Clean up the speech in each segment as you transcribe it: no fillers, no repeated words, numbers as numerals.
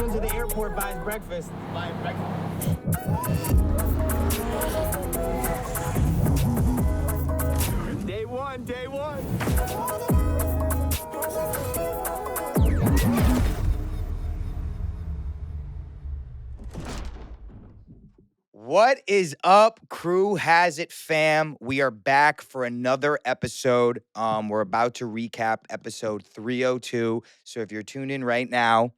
goes to the airport, buys breakfast. Day one. What is up, Crew Has It fam? We are back for another episode. We're about to recap episode 302. So if you're tuned in right now,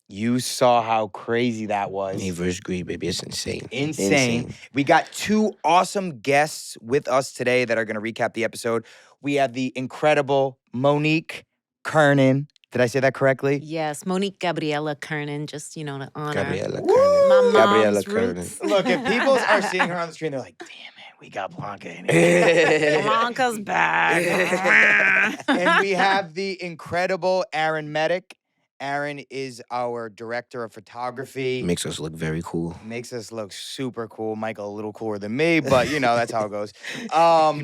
you saw how crazy that was. Me versus Greed, baby. It's insane. Insane. We got two awesome guests with us today that are going to recap the episode. We have the incredible Monique Curnen. Did I say that correctly? Yes, Monique Gabriela Curnen, just, to honor Gabriela my Curnen. mom's Gabriela roots. Look, if people are seeing her on the screen, they're like, damn it, we got Blanca in here. Blanca's back. And we have the incredible Medick. Aaron is our director of photography. Makes us look very cool. Makes us look super cool. Michael a little cooler than me, but that's how it goes. He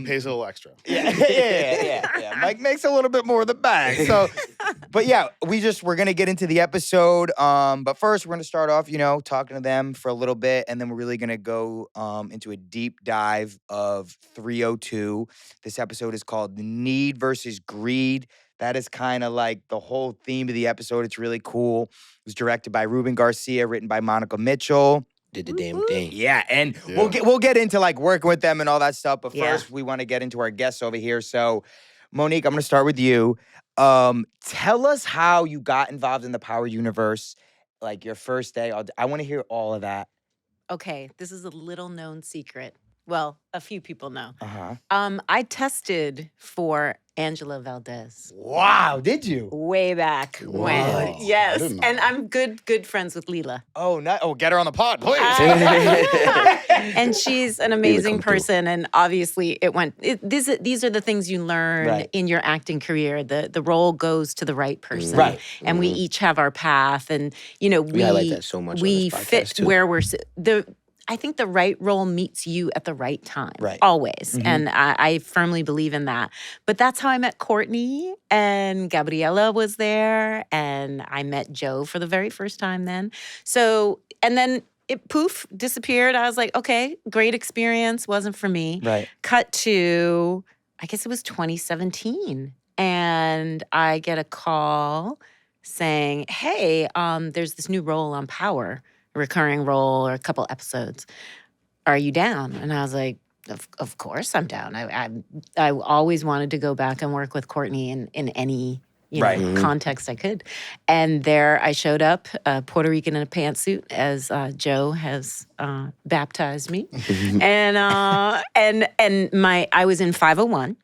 pays a little extra. Yeah. Mike makes a little bit more of the bag. So, but yeah, we're gonna get into the episode. But first we're gonna start off, talking to them for a little bit, and then we're really gonna go into a deep dive of 302. This episode is called Need versus Greed. That is kind of like the whole theme of the episode. It's really cool. It was directed by Ruben Garcia, written by Monica Mitchell. Did the damn thing. Yeah, and we'll get into like working with them and all that stuff. But Yeah. first, we want to get into our guests over here. So, Monique, I'm going to start with you. Tell us how you got involved in the Power universe, like your first day. I want to hear all of that. Okay, this is a little known secret. Well, a few people know. Uh-huh. I tested for Angela Valdez Wow, did you? way back when. I Yes, didn't know and I'm good friends with Leela. Oh, get her on the pod, please. And she's an amazing come through. person, and obviously these are the things you learn Right. in your acting career. The role goes to the right person, Right. And we each have our path, and we highlight that so much on we this podcast, fit too. where I think the right role meets you at the right time, Right. always, and I firmly believe in that. But that's how I met Courtney, and Gabriela was there, and I met Joe for the very first time then. So, and then it disappeared. I was like, okay, great experience, wasn't for me. Right. Cut to, I guess it was 2017, and I get a call saying, hey, there's this new role on Power, a recurring role or a couple episodes. Are you down? And I was like, of course I'm down. I always wanted to go back and work with Courtney in any Right. context I could. And there I showed up, Puerto Rican in a pantsuit, as Joe has baptized me. And I was in 501.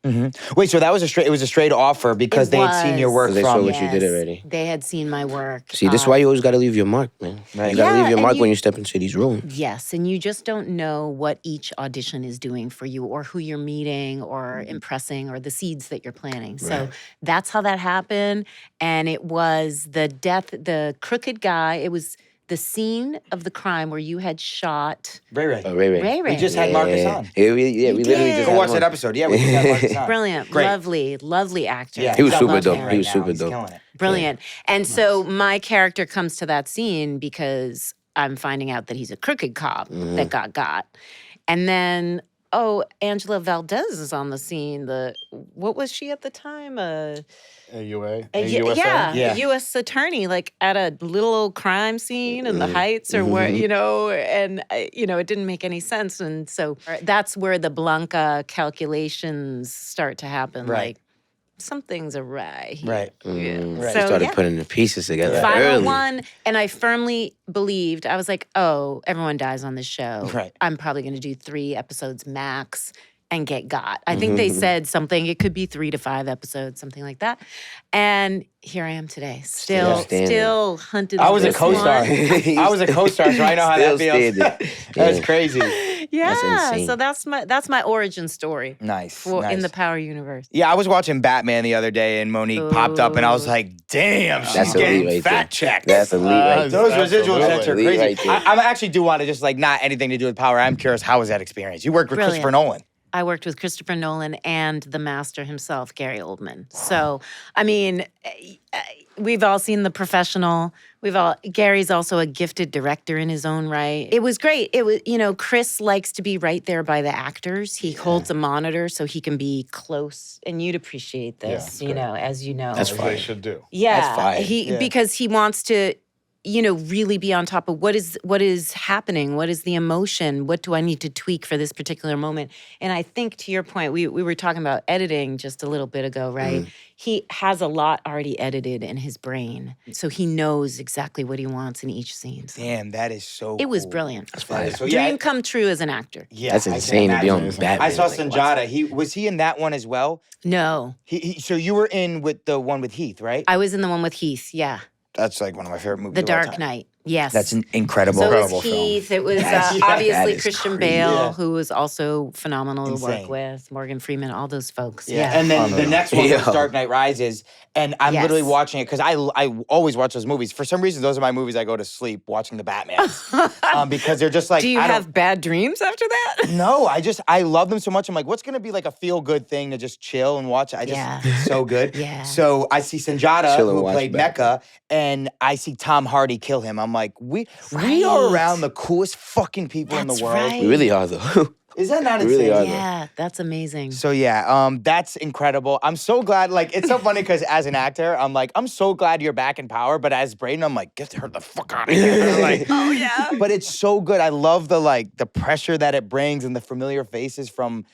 Wait, so that was it was a straight offer because It they had seen your was. work So they saw from. what you did already. They had seen my work. See, this is why you always got to leave your mark, man. Right. You got to Yeah, leave your and mark you- when you step into these rooms. Yes, and you just don't know what each audition is doing for you, or who you're meeting or impressing, or the seeds that you're planting. So that's how that happened. And it was the crooked guy. It was the scene of the crime where you had shot Ray. Oh, Ray. Ray. We just had Marcus on. Yeah, we literally did. just Go had watch him that on. episode. Yeah, we just had Marcus on. brilliant, Great. lovely actor. Yeah, He was he's super on dope. right He was now. super He's dope. killing it. Brilliant. And so my character comes to that scene because I'm finding out that he's a crooked cop that got. And then, Angela Valdez is on the scene. What was she at the time? AUA. Yeah, Yeah. a U.S. attorney, like at a little old crime scene in the Heights, or where and it didn't make any sense, and so that's where the Blanca calculations start to happen. Right. Like something's awry here. Right. Yeah. Right. So, You started yeah. putting the pieces together 501, early. and I firmly believed, I was like, everyone dies on this show. Right. I'm probably going to do 3 episodes max and get got. I think they said something, it could be 3 to 5 episodes, something like that. And here I am today, still hunted. I was a this co-star. one. I was a co-star, so I know how that Still feels. standing. That's crazy. Yeah, insane. so that's my origin story Nice. in the Power universe. Yeah, I was watching Batman the other day, and Monique popped up, and I was like, "Damn, she's That's elite getting right fat there. checked." That's elite right there. Those residual Absolutely. checks are Elite crazy. right there. I actually do want to just like not anything to do with Power. I'm curious, how was that experience? You worked with Brilliant. Christopher Nolan. I worked with Christopher Nolan and the master himself, Gary Oldman. So, I mean, we've all seen The Professional. Gary's also a gifted director in his own right. It was great. It was, Chris likes to be right there by the actors. He holds a monitor so he can be close. And you'd appreciate this, as you know. That's As fire. they should do. Yeah. That's fire. Because he wants to, really be on top of what is happening, what is the emotion, what do I need to tweak for this particular moment. And I think to your point, we were talking about editing just a little bit ago, right? He has a lot already edited in his brain. So he knows exactly what he wants in each scene. So Damn, that is so it was cool. brilliant. That's fire. So, Dream come true as an actor. Yeah, That's I can insane to be on imagine. Batman. I saw Like, what? Sanjata. Was he in that one as well? No. So you were in with the one with Heath, right? I was in the one with Heath, yeah. That's like one of my favorite movies. The of all Dark time. Knight. Yes. That's incredible. So it Incredible was film. Heath. It was Yes. obviously That is Christian crazy. Bale, Yeah. who was also phenomenal to Insane. work with. Morgan Freeman, all those folks. Yeah. And then the next one was Yeah. Dark Knight Rises. And I'm Yes. literally watching it because I always watch those movies. For some reason, those are my movies I go to sleep watching the Batman. Because they're just like, Do you I don't- have bad dreams after that? No, I love them so much. I'm like, what's gonna be like a feel good thing to just chill and watch? Yeah. It's so good. Yeah. So I see Sanjata, Chill and who watch played Batman. Mecha, and I see Tom Hardy kill him. I'm like, we Right. are around the coolest fucking people in That's the world. right. We really are, though. Is that not We really insane? are. Yeah, that's amazing. So yeah, that's incredible. I'm so glad. Like, it's so funny because as an actor, I'm like, I'm so glad you're back in power. But as Brayden, I'm like, get her the fuck out of here. Like, Oh, yeah. but it's so good. I love the pressure that it brings and the familiar faces from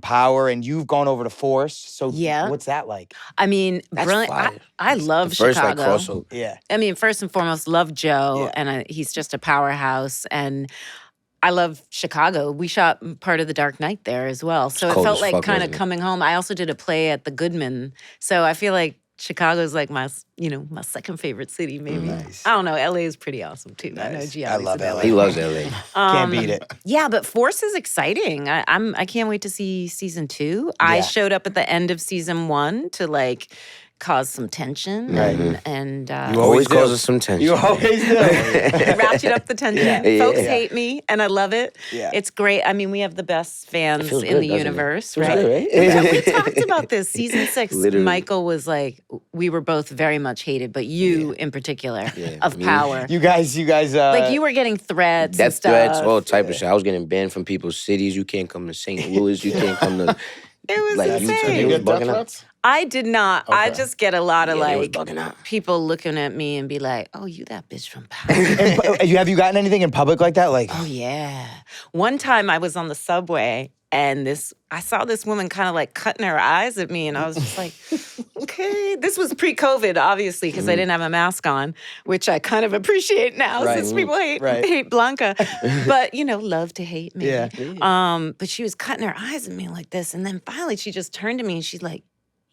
Power. And you've gone over to Force. So Yeah. what's that like? I mean, That's brilliant. fire. I love The first Chicago. like crossover. Yeah. I mean, first and foremost, love Joe, Yeah. and he's just a powerhouse. And I love Chicago. We shot part of The Dark Knight there as well. So it cold felt as like fuck, kind of wasn't it? coming home. I also did a play at the Goodman. So I feel like Chicago's like my second favorite city, maybe. Nice. I don't know. LA is pretty awesome too. I know Nice. Gianni's I love in LA. He loves LA. Can't beat it. Yeah, but Force is exciting. I can't wait to see season 2. I Yeah. showed up at the end of season 1 to like cause some tension and You Always do. causes some tension. You always do. ratchet up the tension. Yeah. Folks Yeah. hate me, and I love it. Yeah. It's great. I mean, we have the best fans feels in good, the doesn't it? universe, Feels right? good, right? Yeah, we talked about this. Season 6, Literally. Michael was like, we were both very much hated, but you in particular, Yeah, of me. Power. You guys. Like you were getting threats and Death stuff. threats, all type of shit. I was getting banned from people's cities. You can't come to St. Louis. You can't come to. It was Like, Did you insane. you was get death bugging out. threats? I did not. I Okay. just get a lot of Yeah, they was like bugging out. people looking at me and be like, "Oh, you that bitch from Power." Have you gotten anything in public like that? Like, Oh yeah. One time I was on the subway and I saw this woman kind of like cutting her eyes at me, and I was just like, okay. This was pre-COVID, obviously, because I didn't have a mask on, which I kind of appreciate now Right. since people Right. hate Blanca. But love to hate me. Yeah. But she was cutting her eyes at me like this, and then finally she just turned to me and she's like,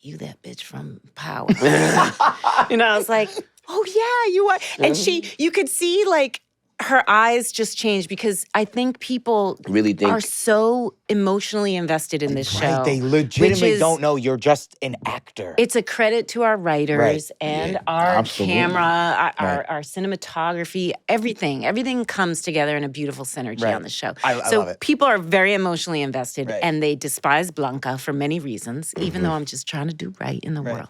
"You that bitch from Power." I was like, "Oh yeah, you are." And you could see like her eyes just changed because I think people Really think. are so emotionally invested in this show. right? They legitimately is- don't know you're just an actor. It's a credit to our writers and Yeah, our absolutely. camera, Right. our cinematography, everything. Everything comes together in a beautiful synergy Right. on the show. I so love it. people are very emotionally invested Right. and they despise Blanca for many reasons, even though I'm just trying to do right in the Right. world.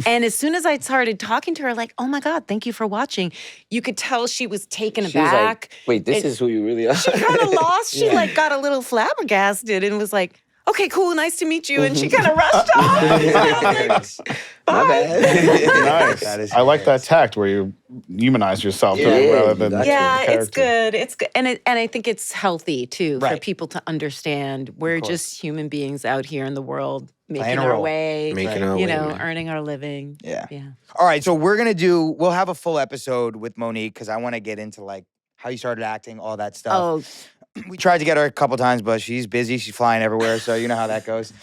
And as soon as I started talking to her, like, "Oh my God, thank you for watching," you could tell she was taken She was aback. like, wait, this is who you really are. She kind of lost. She Yeah. like got a little flabbergasted and was like, "Okay, cool, nice to meet you." And she kind of rushed off. And I was like, My bad. Nice. That is I like that hilarious. tact where you humanize yourself Yeah, rather you than got yeah, the it's character. good. It's good, and I think it's healthy too for Right. people to understand we're course. just human beings out here in the world Playing making a our role. way, Making our way, man. earning our living. Yeah. Yeah. All right, so we'll have a full episode with Monique because I want to get into like how you started acting, all that stuff. Oh, We tried to get her a couple times, but she's busy. She's flying everywhere, so you know how that goes.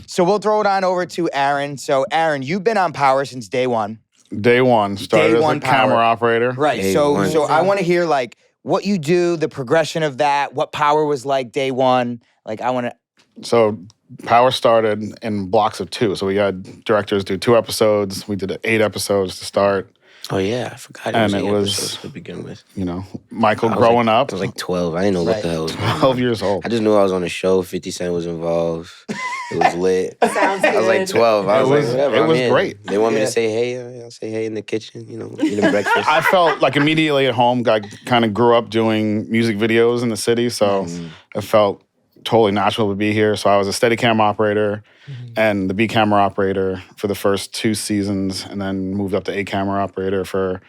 So we'll throw it on over to Aaron. So Aaron, you've been on Power since day one. Day one, started as one a camera Power. operator. Right. Day So one. so I want to hear like what you do, the progression of that, what Power was like day one. Like I want to. So Power started in blocks of 2. So we had directors do 2 episodes. We did 8 episodes to start. Oh yeah, I forgot it And was it 8 was- episodes to begin with. You know, Michael I was growing like, up, I was like 12. I didn't know what the hell was going on. 12 years old. I just knew I was on a show. 50 Cent was involved. It was lit. Sounds I was like 12. I It was was- like, whatever. it I'm was in. great. They want me Yeah. to say hey. I'll say hey in the kitchen. You know, eating breakfast. I felt like immediately at home. I kind of grew up doing music videos in the city, so it felt totally natural to be here. So I was a Steadicam operator and the B camera operator for the first 2 seasons, and then moved up to A camera operator for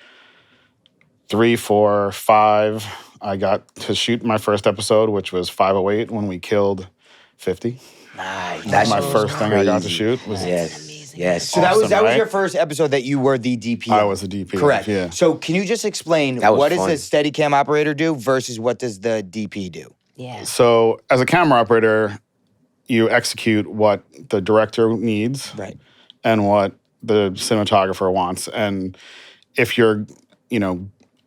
3, 4, 5. I got to shoot my first episode, which was 508 when we killed 50. Nice. That's my was first thing I got to crazy. shoot. Was Yes. Yes. So that was Awesome, right? your first episode that you were the DP. I on. was the DP. Correct. Yeah. So can you just explain That was what does fun. the Steadicam operator do versus what does the DP do? Yeah. So as a camera operator, you execute what the director needs. Right. And what the cinematographer wants. And if you're,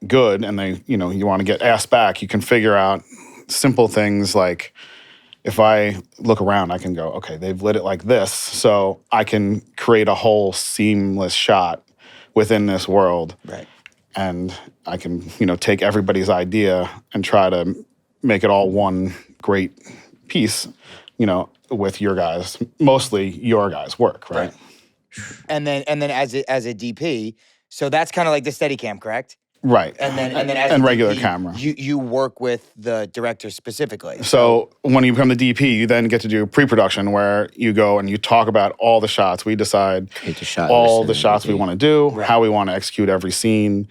good and they, you want to get asked back, you can figure out simple things like if I look around, I can go, okay, they've lit it like this. So I can create a whole seamless shot within this world. Right. And I can, take everybody's idea and try to make it all one great piece, with your guys, mostly your guys' work, right? And then as a DP, so that's kind of like the Steadicam, correct? Right. And then as and a regular DP, camera. You work with the director specifically. So when you become the DP, you then get to do pre-production where you go and you talk about all the shots. We decide Hit the shot all list the and shots we everything. want to do, how we want to execute every scene.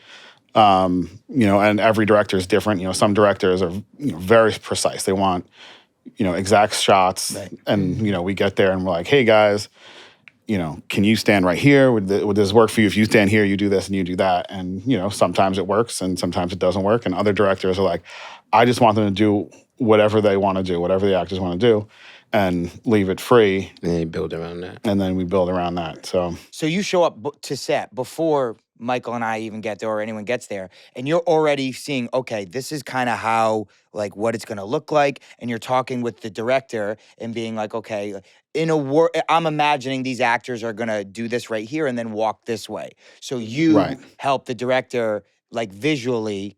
And every director is different. Some directors are very precise. They want exact shots, and we get there and we're like, hey guys, can you stand right here? Would this work for you? If you stand here, you do this and you do that. And, sometimes it works and sometimes it doesn't work. And other directors are like, I just want them to do whatever they want to do, whatever the actors want to do, and leave it free. And they build around that. And then we build around that. So you show up to set before Michael and I even get there or anyone gets there, and you're already seeing, okay, this is kind of how, like, what it's going to look like. And you're talking with the director and being like, okay, I'm imagining these actors are going to do this right here and then walk this way. So you Right. help the director, like, visually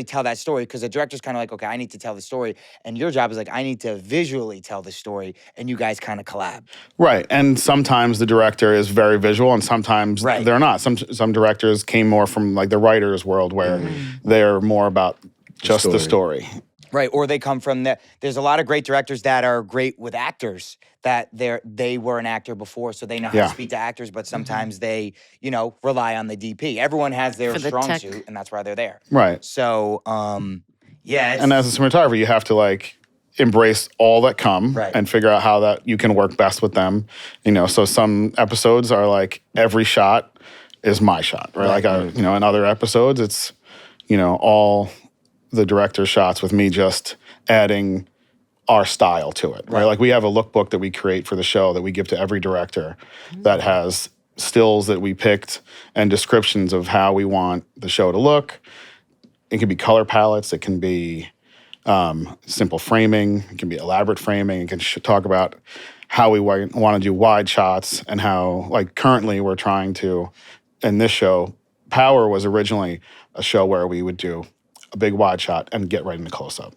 tell that story, because the director's kind of like, okay, I need to tell the story, and your job is like, I need to visually tell the story, and you guys kind of collab. right. And sometimes the director is very visual and sometimes Right. they're not. Some directors came more from like the writer's world where they're more about just the story. Right, or they come from there's a lot of great directors that are great with actors, that they were an actor before, so they know how Yeah. to speak to actors, but sometimes they, rely on the DP. Everyone has their For the strong tech. suit, and that's why they're there. Right. So, yeah. And as a cinematographer, you have to like embrace all that come Right. and figure out how that you can work best with them. So some episodes are like every shot is my shot, right? Like in other episodes, it's all the director's shots with me just adding our style to it, right? Like we have a lookbook that we create for the show that we give to every director that has stills that we picked and descriptions of how we want the show to look. It can be color palettes. It can be simple framing. It can be elaborate framing. It can talk about how we want to do wide shots and how, like, currently we're trying to, in this show, Power was originally a show where we would do a big wide shot and get right into close-up.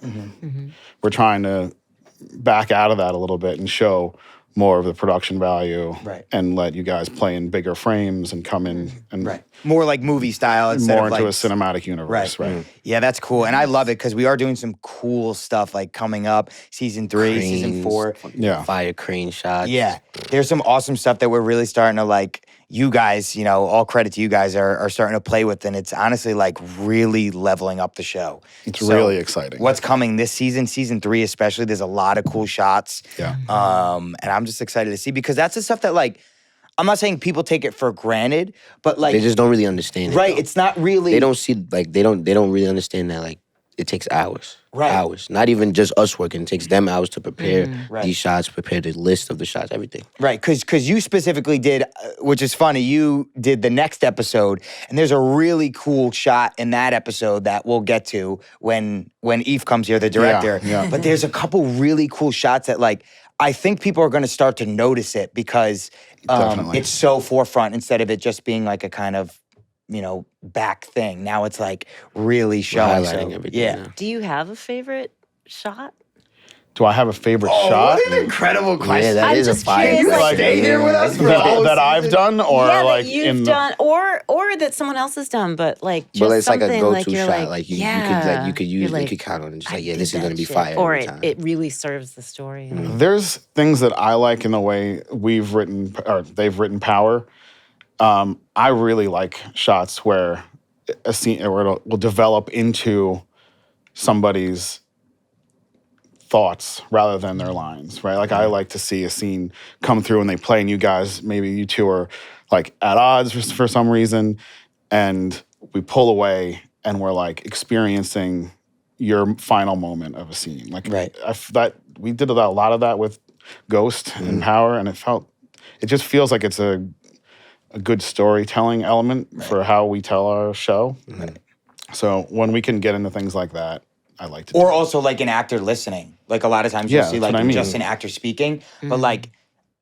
We're trying to back out of that a little bit and show more of the production value and let you guys play in bigger frames and come in and more like movie style instead more of into like a cinematic universe, right? Yeah, that's cool, and I love it because we are doing some cool stuff like coming up, season 3, season Cranes, 4. Yeah. Fire crane shots. Yeah, there's some awesome stuff that we're really starting to like. You guys, all credit to you guys are starting to play with, and it's honestly like really leveling up the show. It's really exciting. What's coming this season, season 3 especially, there's a lot of cool shots. Yeah. And I'm just excited to see, because that's the stuff that, like, I'm not saying people take it for granted, but like They just don't really understand it. right, though. it's not really They don't see they don't really understand that like it takes hours. Right. Hours. Not even just us working. It takes them hours to prepare Right. these shots, prepare the list of the shots, everything. right, because you specifically did, which is funny, you did the next episode, and there's a really cool shot in that episode that we'll get to when Eve comes here, the director. yeah. But there's a couple really cool shots that, like, I think people are going to start to notice it because Definitely. it's so forefront instead of it just being like a kind of back thing. Now it's like really showing. highlighting So, everything yeah. now. Do you have a favorite shot? Do I have a favorite Oh, shot what an incredible question. Yeah, that I'm is a just fire curious, question. like, stay here with us for a that, whole that I've season? done, or yeah, like that you've in done, or that someone else has done, but like just But it's like something a like go-to you're shot. like, Like you yeah, could you're use, like, you could count on it. Just I like, yeah, did this is that gonna be shit. fire or every time. it really serves the story. There's things that I like in the way we've written or they've written Power. I really like shots where a scene where it will develop into somebody's thoughts rather than their lines, right? Like I like to see a scene come through and they play and you guys, maybe you two are like at odds for some reason, and we pull away and we're like experiencing your final moment of a scene. Like Right. that we did a lot of that with Ghost and Power, and it just feels like it's a good storytelling element for how we tell our show. So when we can get into things like that, I like to do Or it. also like an actor listening. Like a lot of times Yeah, you'll see that's like what I mean. just an actor speaking, but like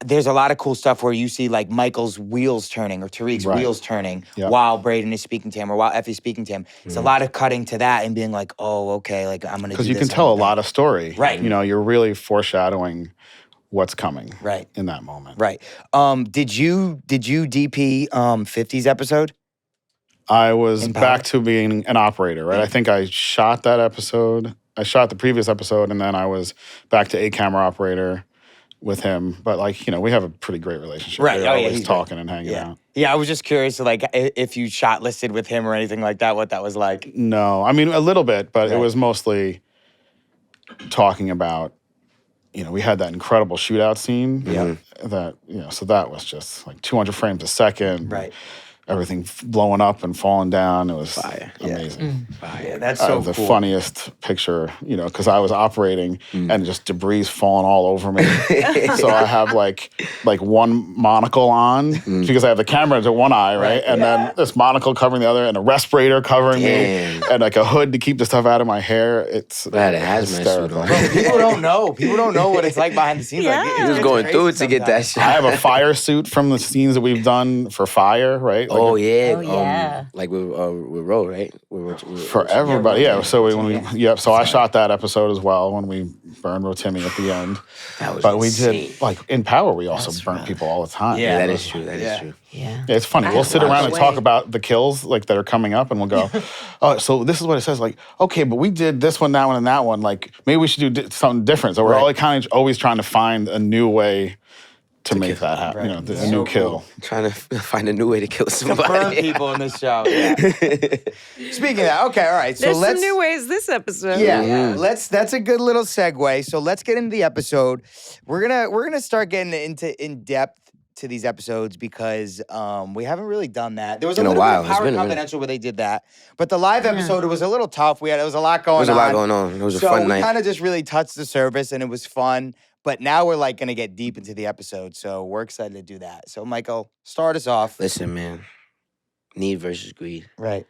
there's a lot of cool stuff where you see like Michael's wheels turning or Tariq's Right. wheels turning Yep. while Brayden is speaking to him or while Effie's speaking to him. It's a lot of cutting to that and being like, oh, okay, like I'm gonna do Because this. you can tell a lot of story. Right. You know, you're really foreshadowing what's coming. Right. In that moment. Right. Did you DP 50's episode? I was In back Power? to being an operator, right? I think I shot that episode. I shot the previous episode, and then I was back to a camera operator with him. But like, we have a pretty great relationship. Right. We're Oh, yeah, always he's talking and hanging Yeah. out. Yeah, I was just curious, like, if you shot listed with him or anything like that, what that was like. No, I mean a little bit, but it Right. was mostly talking about. We had that incredible shootout scene. Yeah. That so that was just like 200 frames a second. Right. Everything blowing up and falling down. It was Fire. amazing. Yeah, that's so The cool. funniest picture, because I was operating and just debris falling all over me. So I have like one monocle on because I have the camera to one eye, right? And then this monocle covering the other and a respirator covering Damn. me and like a hood to keep the stuff out of my hair. It's I had a hazmat suit hysterical. on. Bro, people don't know. People don't know what it's like behind the scenes. Like, Yeah. He was it's going crazy through it to get that sometimes. I shot. have a fire suit from the scenes that we've done for Fire, right? Like Oh yeah. Oh, yeah. Like with Ro, right? for everybody, yeah. So so I shot that episode as well when we burned Rotimi at the end. That was But we insane. did like in Power, we also burnt people all the time. Yeah. Yeah, that is true. That is true. Yeah. Yeah, it's funny. I We'll had sit to around watch and talk away. about the kills like that are coming up, and we'll go, "Oh, so this is what it says." Like, okay, but we did this one, that one, and that one. Like, maybe we should do something different. So we're all kind of always trying to find a new way to make that happen. Right. A new kill. Trying to find a new way to kill To burn somebody. people in this show. Yeah. Speaking of that, okay, all right. So There's let's some new ways this episode. Yeah, that's a good little segue. So let's get into the episode. We're gonna start getting into in depth to these episodes because we haven't really done that. There was a In a little while. bit of It's Power been a minute. Confidential where they did that, but the live episode it was a little tough. There was a lot going on. There was a lot going on. It was a So fun we night. kind of just really touched the surface and it was fun. But now we're like gonna get deep into the episode, so we're excited to do that. So Michael, start us off. Listen, man. Need versus greed. Right,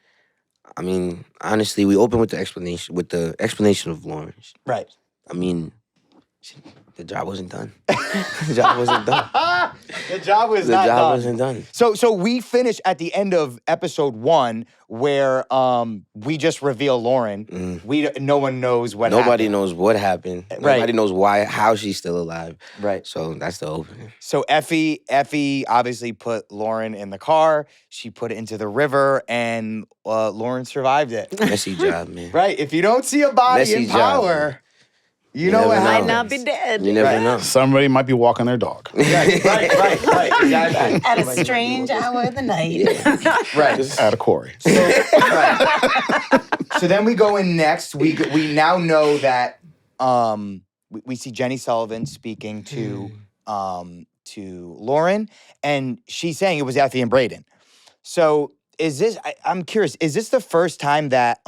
I mean, honestly, we open with the explanation of Lawrence. right. I mean, the job wasn't done. The job wasn't done. The job was The not job done. wasn't done. So we finish at the end of episode 1 where we just reveal Lauren. No one knows what Nobody happened. knows what happened. Right. Nobody knows how she's still alive. Right. So that's the opening. So Effie obviously put Lauren in the car. She put it into the river, and Lauren survived it. Messy job, man. Right. If you don't see a body Messy in job, Power, you know never what know. happens. Might not be dead. You never Right. know. Somebody might be walking their dog. Right. Exactly. At a strange hour of the night. Right. At a quarry. Right. So then we go in next. We now know that we see Jenny Sullivan speaking to Lauren, and she's saying it was Effie and Brayden. So is this? I'm curious. Is this the first time that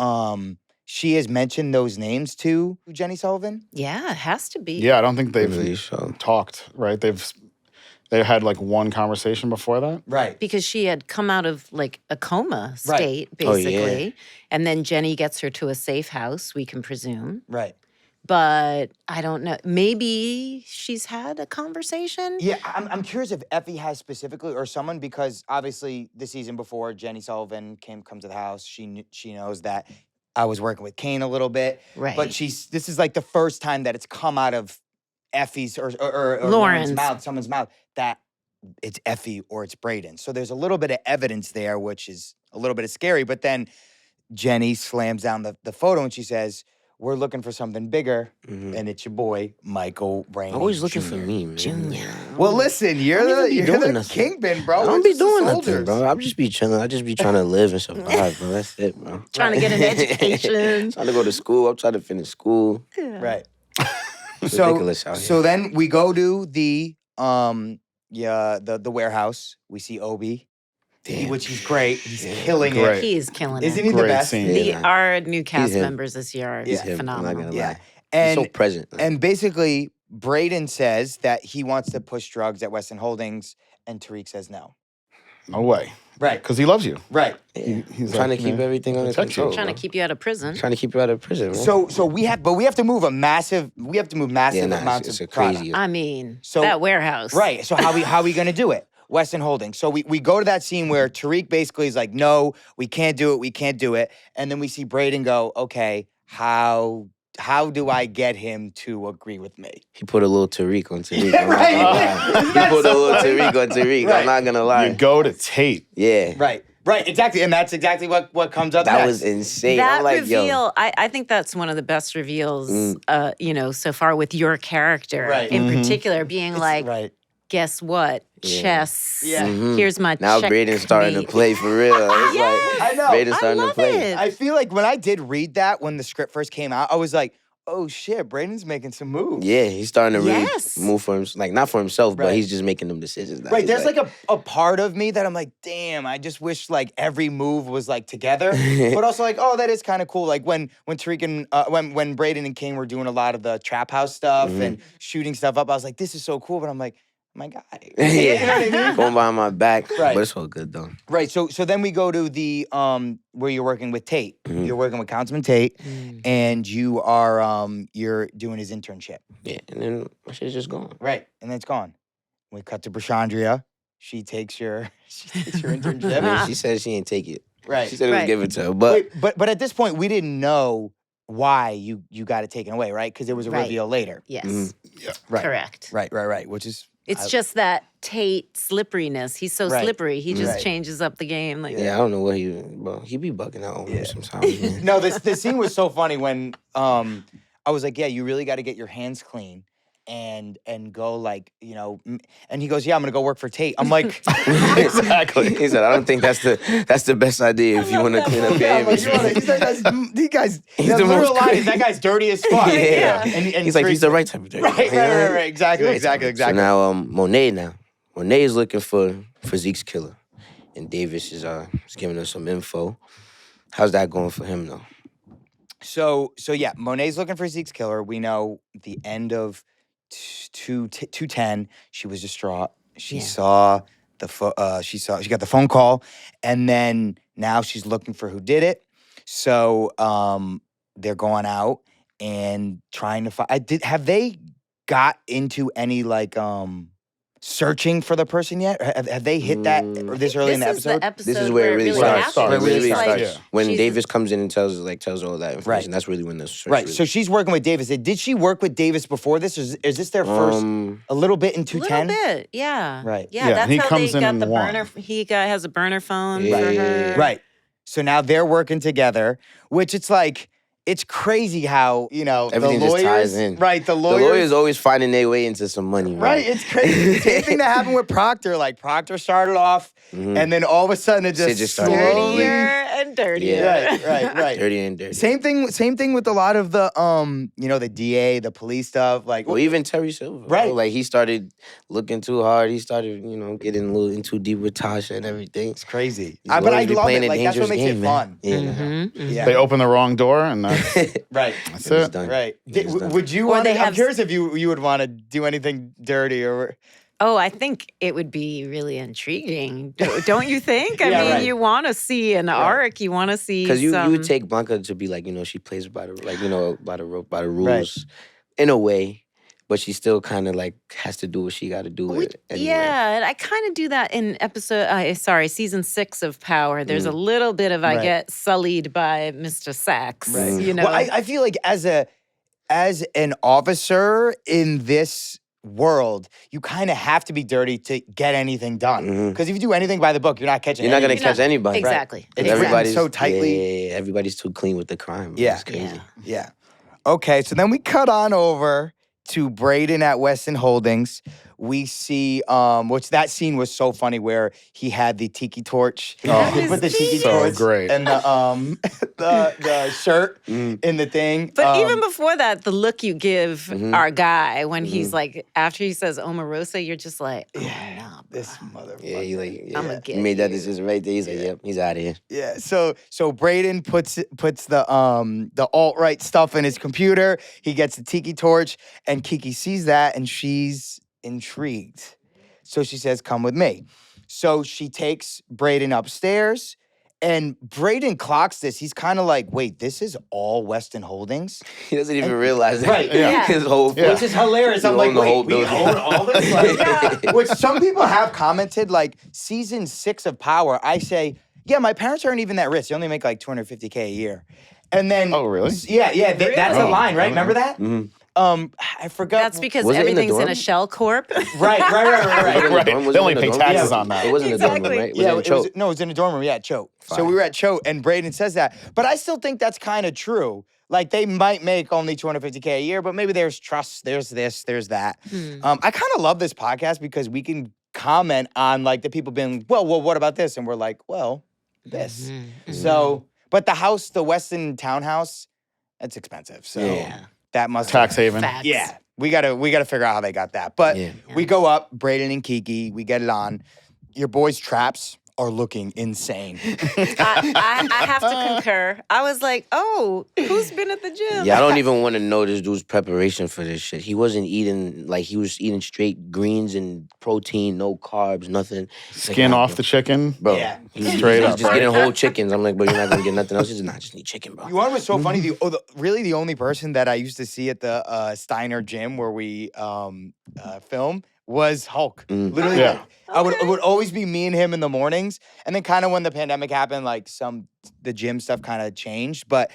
she has mentioned those names to Jenny Sullivan? Yeah, it has to be. Yeah, I don't think they've Really, so. talked, right? They had like one conversation before that. Right. Because she had come out of like a coma Right. state, Oh, yeah. basically. And then Jenny gets her to a safe house, we can presume. Right. But I don't know. Maybe she's had a conversation. Yeah, I'm curious if Effie has specifically or someone, because obviously the season before Jenny Sullivan comes to the house. She knows that I was working with Kane a little bit, Right. But this is like the first time that it's come out of Effie's or Lauren's Lauren's mouth, someone's mouth, that it's Effie or it's Brayden. So there's a little bit of evidence there, which is a little bit of scary. But then Jenny slams down the photo and she says, "We're looking for something bigger," and it's your boy Michael Rainey. Always looking Jr. for me, man. Junior. Well, listen, you're don't even be doing the nothing. kingpin, bro. I don't We're be just the doing nothing, soldiers. bro. I just be chilling. I just be trying to live and survive, bro. That's it, bro. Trying to get an education. Trying to go to school. I'm trying to finish school. Right. Ridiculous out here. So then we go to the warehouse. We see Obi, Damn. which he's great. He's killing Great. it. He is killing Isn't it. he the Great best? scene. Yeah. Our new cast him. members this year are He's him. I'm not phenomenal. gonna Yeah. lie. He's And so present. and basically, Brayden says that he wants to push drugs at Weston Holdings, and Tariq says no. No way. Right. Because he loves you. Right. He's trying like, to keep everything under protect you. control. Trying to bro. keep you out of prison. Trying to keep you out of prison, bro. So we have to move massive amounts it's of a crazy. product. I mean, So- that warehouse. Right. So how we gonna do it? Weston Holdings. So we go to that scene where Tariq basically is like, "No, we can't do it," and then we see Brayden go, "Okay, how do I get him to agree with me?" He put a little Tariq on Tariq. Yeah, I'm not gonna lie. right. He put a little Tariq on Tariq. Right. I'm not gonna lie. You go to Tate. Yeah. Right, exactly, and that's exactly what comes up. That next. was insane. That I'm like, reveal, yo. I think that's one of the best reveals, so far with your character Right. in particular, being It's- like, right. guess what? Yeah. Chess. Yeah. Here's my Now checkmate. Brayden's starting to play for real. It's Yes. I know. Brayden's I starting to love play. it. I feel like when I did read that when the script first came out, I was like, "Oh shit, Brayden's making some moves." Yeah, he's starting to Yes. really move for himself. Like, not for himself, Right. but he's just making them decisions now. Right, He's there's like a part of me that I'm like, damn, I just wish like every move was like together. But also like, oh, that is kind of cool. Like when Tariq and when Brayden and King were doing a lot of the trap house stuff and shooting stuff up, I was like, this is so cool. But I'm like, my guy. yeah. You know what I mean? Going behind my back. Right. But it's all good, though. Right. So then we go to the where you're working with Tate. You're working with Councilman Tate, and you are you're doing his internship. Yeah, and then my shit's just gone. Right. And then it's gone. We cut to Brashandria. She takes your internship. I mean, she said she ain't take it. Right. She said it was Right. given to her. But Wait, but at this point, we didn't know why you got it taken away, right? Because there was a Right. reveal later. Yes. Right. Correct. Right. Which is It's just that Tate slipperiness. He's so Right. slippery. He just Right. changes up the game. Like, yeah, I don't know what he be bugging out on me sometimes, man. no. The scene was so funny when I was like, yeah, you really got to get your hands clean and go like, and he goes, yeah, I'm gonna go work for Tate. I'm like, Exactly. He said, I don't think that's the best idea if you want to clean up your yeah, I'm like, image. he's like, these guys, He's the the literal most line crazy. is that guy's dirty as fuck. Yeah. And He's like, he's the right type of dude. Right. Exactly. So now Monet is looking for Zeke's killer. And Davis is giving us some info. How's that going for him though? So yeah, Monet's looking for Zeke's killer. We know the end of 210. She was distraught. She saw she got the phone call, and then now she's looking for who did it. So they're going out and trying to find. Have they got into any like searching for the person yet? Have they hit that or this early in the This is the episode? episode This is where it really starts. starts. Where it really Right. starts. Yeah. When she's- Davis comes in and tells her all that information, Right. that's really when the search Right. really- So she's working with Davis. Did she work with Davis before this? Or is this their first? A little bit in a little 210. bit, yeah. Right. Yeah, Yeah, that's he how comes they in got in the one. burner. Has a burner phone Yeah, for yeah, her. yeah. Right. So now they're working together, which it's like, it's crazy how, Everything the just lawyers, ties in. right, the The lawyers, lawyers always finding their way into some money, right, it's crazy. Same thing that happened with Proctor. Like, Proctor started off, and then all of a sudden it Shit just just started slowly... Dirtier and dirtier. Yeah. Right. Dirty and dirty. Same thing with a lot of the, the DA, the police stuff. Like, Well, even Terry Silver, Right. bro, like he started looking too hard. He started, getting a little in too deep with Tasha and everything. it's crazy. These But I lawyers be love playing it. a Like, that's what dangerous makes game, it man. fun. Yeah. Mm-hmm. Yeah. They open the wrong door, and that's Right. that's It's it. done. Right. It's done. Would you Or want they to, I'm have- curious if you would want to do anything dirty or... Oh, I think it would be really intriguing. Don't you think? I Yeah, mean, right. you want to see an arc. You want to see Because you some. would take Blanca to be like, she plays by the by the rope, by the rules, in a way, but she still kind of like has to do what she got to do it anyway. Yeah, and I kind of do that in season 6 of Power. There's a little bit of I get sullied by Mr. Sax. Right. You know, Well, I feel like as an officer in this world, you kind of have to be dirty to get anything done. Because if you do anything by the book, you're not catching. You're not gonna anything. catch anybody. exactly. It's exactly. written so tightly. Yeah, everybody's too clean with the crime. Yeah. It's crazy. Yeah. Okay, so then we cut on over to Brayden at Weston Holdings. We see, which that scene was so funny where he had the tiki torch. He put the tiki So torch great. and the shirt in the thing. But even before that, the look you give our guy when he's like, after he says Omarosa, you're just like, oh, no. this motherfucker. Yeah, I'ma get he made that you. decision right there. He's like, yep, he's out of here. Yeah, so Brayden puts the alt-right stuff in his computer. He gets the tiki torch, and Kiki sees that, and she's intrigued. So she says, "Come with me." So she takes Brayden upstairs, and Brayden clocks this. He's kind of like, "Wait, this is all Weston Holdings?" He doesn't even realize it. Right, yeah. His whole Which is hilarious. You I'm like, own the whole wait, we building. own all this? Like, which some people have commented, like, season 6 of Power, I say, yeah, my parents aren't even that rich. They only make like $250K a year. And then... Oh, really? Yeah, that's the Oh, line, right? okay. Remember that? I forgot. That's because Was it in the everything's in dorm? a shell corp. Right. Right. Was They it only in the pay dorm? taxes Yeah. on that. It wasn't a dorm room, Exactly. right? Was Yeah, it in Choate? it was in a dorm room. Yeah, Choate. So Fire. we were at Choate, and Brayden says that. But I still think that's kind of true. Like, they might make only $250K a year, but maybe there's trust, there's this, there's that. I kind of love this podcast because we can comment on, like, the people being, well, what about this? And we're like, well, this. So, but the Weston townhouse, that's expensive. So Yeah. that must Tax haven. Facts. Yeah. We gotta figure out how they got that. But Yeah. we go up, Brayden and Kiki, we get it on. Your boys' traps are looking insane. I have to concur. I was like, oh, who's been at the gym? Yeah, I don't even want to know this dude's preparation for this shit. He wasn't eating, like, he was eating straight greens and protein, no carbs, nothing. Skin Like, off the chicken. bro. Yeah. He's Straight he's up, just right? getting whole chickens. I'm like, bro, you're not gonna get nothing else. He's just, just need chicken, bro. You know what was so funny? Really the only person that I used to see at the Steiner gym where we film was Hulk. Literally, Yeah. it would always be me and him in the mornings. And then kind of when the pandemic happened, like the gym stuff kind of changed. But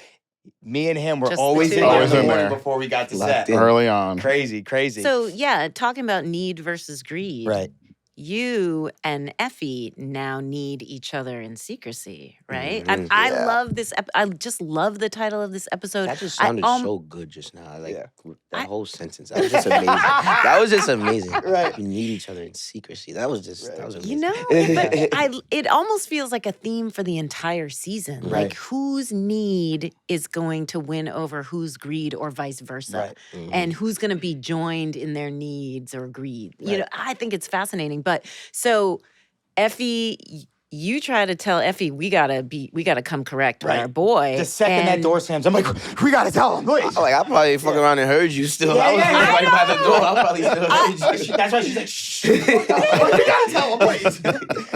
me and him were Just the always two in of there you. in the Always in morning there. before we got to Locked set. in. Early on. Crazy. So, yeah, talking about need versus greed. Right. You and Effie now need each other in secrecy, right? And I Yeah. love this. I just love the title of this episode. That just I sounded alm- so good just now. Like, Yeah. that whole sentence. That was just amazing. That was just amazing. Right. We need each other in secrecy. That was just, that was amazing. You know, but it almost feels like a theme for the entire season. Right. Like whose need is going to win over whose greed or vice versa. Right. And who's going to be joined in their needs or greed. You know, I think it's fascinating. But so Effie, you try to tell Effie we gotta come correct with Right. our boy. The second that and- door slams, I'm like, we gotta tell him, please. Like, I probably fuck around and heard you still. Yeah, I was yeah, right by the door. I probably still heard you. That's why she's like, shh. We gotta tell him, please.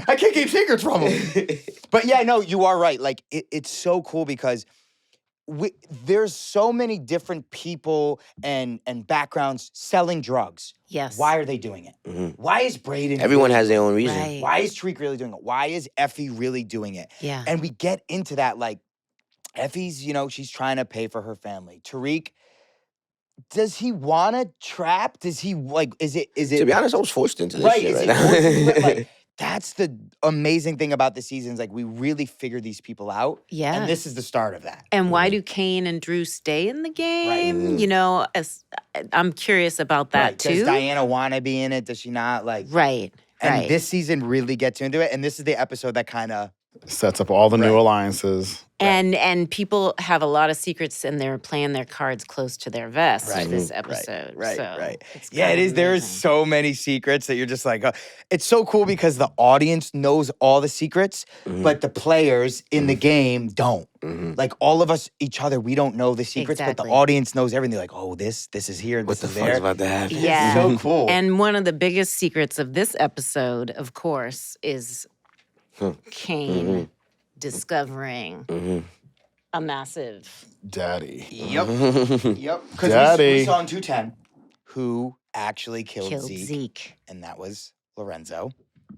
I can't keep secrets from him. But yeah, no, you are right. Like, it's so cool because there's so many different people and backgrounds selling drugs. Yes. Why are they doing it? Why is Brayden? Everyone really has their own reason. Right. Why is Tariq really doing it? Why is Effie really doing it? Yeah. And we get into that, like, Effie's, she's trying to pay for her family. Tariq, does he want to trap? Does he, like, is it? To be honest, I was forced into this Right, shit is right he forced into it? now. Like, that's the amazing thing about the seasons. Like, we really figure these people out. Yeah. And this is the start of that. And why do Kane and Drew stay in the game? Mm-hmm. You know, I'm curious about that Right. too. Does Diana want to be in it? Does she not? Like, Right. and right. this season really gets into it. And this is the episode that kind of Sets up all the new alliances. And people have a lot of secrets, and they're playing their cards close to their vest this episode. Right. So it's Yeah, it is. There's amazing. so many secrets that you're just like, it's so cool because the audience knows all the secrets, but the players in the game don't. Like all of us, each other, we don't know the secrets, but Exactly. the audience knows everything. They're like, oh, this is here, What this the is fuck's there. about to happen? Yeah. So cool. And one of the biggest secrets of this episode, of course, is Kane discovering a massive. Daddy. Yep. Because Daddy. we saw in 210 who actually killed Killed Zeke, Zeke. and that was Lorenzo.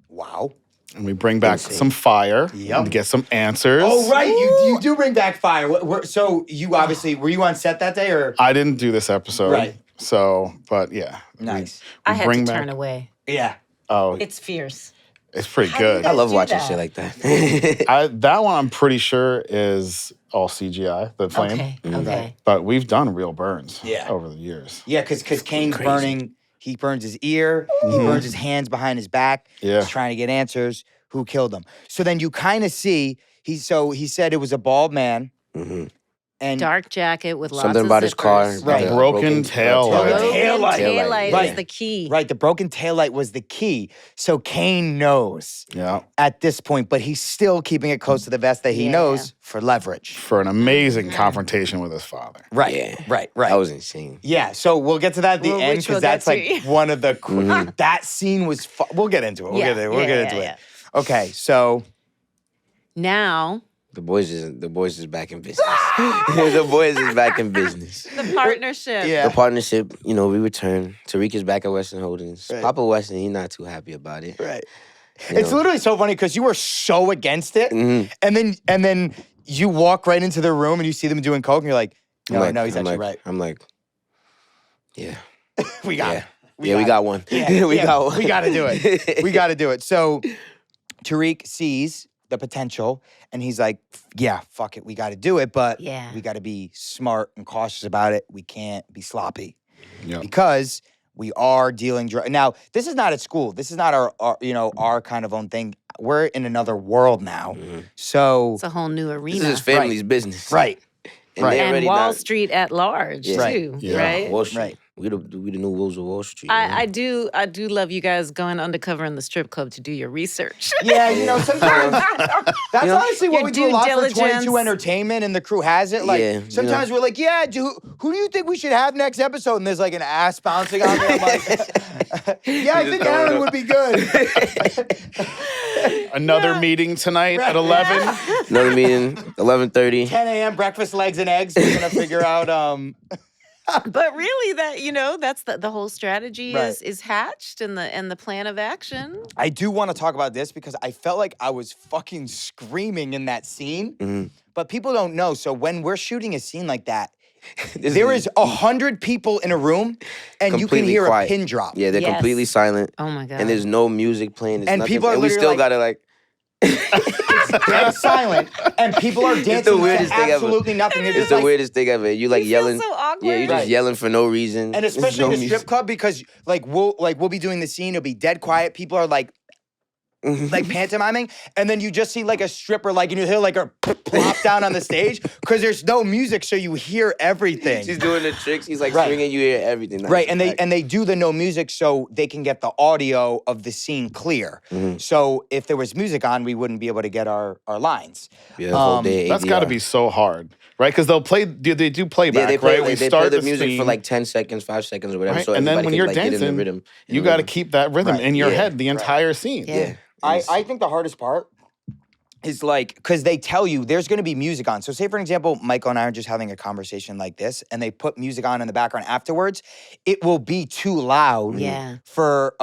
Wow. And we bring back Insane. some fire Yep. to get some answers. Oh, right. You do bring back fire. So you obviously, were you on set that day or? I didn't do this episode. Right. So, but yeah. Nice. I had bring to back- turn away. Yeah. Oh, It's fierce. it's pretty How do you good. I love do watching that? shit like that. That one I'm pretty sure is all CGI, the flame. Okay. Okay. But we've done real burns Yeah. over the years. Yeah, because Kane's crazy. burning, he burns his ear, he burns his hands behind his back. Yeah. He's trying to get answers. Who killed him? So then you kind of see, he said it was a bald man. And Dark jacket with lots Something of about his car. zippers. Right. the Broken tail light. Broken tail light. Taillight Right. is the key. right, the broken taillight was the key. So Kane knows Yeah. at this point, but he's still keeping it close to the vest that he Yeah. knows for leverage. For an amazing confrontation with his father. Right, Yeah. right. That was insane. Yeah, so we'll get to that at the Well, end which we'll because that's get like to. one of the that scene was. We'll get into it. We'll Yeah, get into yeah, it. yeah. Okay, so Now, The boys is back in business. The boys is back in business. the partnership. yeah, The partnership, we return. Tariq is back at Western Holdings. Right. Papa Western, he's not too happy about it. right. You It's know. literally so funny because you were so against it, and then you walk right into the room and you see them doing coke, and you're like, no, he's actually right. I'm like, yeah. We got Yeah. it. We got one. Yeah, we yeah, got one. We got to do it. We got to do it. So Tariq sees the potential, and he's like, yeah, fuck it, we got to do it, but Yeah. we got to be smart and cautious about it. We can't be sloppy. Yeah. Because we are dealing now. This is not at school. This is not our kind of own thing. We're in another world now. So It's a whole new arena. This is his family's business. right, And Right. they and already Wall not- Street at large, Yeah. Right. too. Yeah. Right? Wall Street. Right. We the new wolves of Wall Street. I do love you guys going undercover in the strip club to do your research. yeah, sometimes that's honestly what Your we do a due lot for diligence. 22 Entertainment, and the crew has it. Like Yeah, sometimes we're like, yeah, who do you think we should have next episode? And there's like an ass bouncing on me. I'm like, yeah, I think Aaron would be good. Another meeting tonight at 11. Another meeting, 11:30. 10 a.m. breakfast, legs and eggs. We're gonna figure out. But really, that's the whole strategy Right. is hatched and the plan of action. I do want to talk about this because I felt like I was fucking screaming in that scene, but people don't know. So when we're shooting a scene like that, there is 100 people in a room, and you can Completely hear quiet. a pin drop. Yeah, they're Yes. completely silent. Oh my god! And there's no music playing. There's And nothing people are and we literally still like- gotta Dead silent, and people are dancing to weirdest thing ever. absolutely nothing. You're It's just the like, weirdest thing ever. You like You feel yelling. so awkward. Yeah, you're just Right. yelling for no reason. and There's especially no in a music. strip club because we'll be doing the scene. It'll be dead quiet. People are like pantomiming, and then you just see like a stripper, like, and you hear like her plop down on the stage because there's no music, so you hear everything. She's doing the tricks. He's like Right. swinging. You hear everything. Right, and they do the no music so they can get the audio of the scene clear. So if there was music on, we wouldn't be able to get our lines. Yeah, the whole day That's got to ADR. be so hard, right? Because they do playback, Yeah, they play, right? they play the music for like 10 seconds, 5 seconds, or whatever. Right? So And then everybody when can, you're like, get in the dancing, rhythm. you got to keep that rhythm Right. in your Yeah. head the entire scene. Yeah. I think the hardest part is like, because they tell you there's going to be music on. So say, for example, Michael and I are just having a conversation like this, and they put music on in the background afterwards. It will be too loud Yeah. for,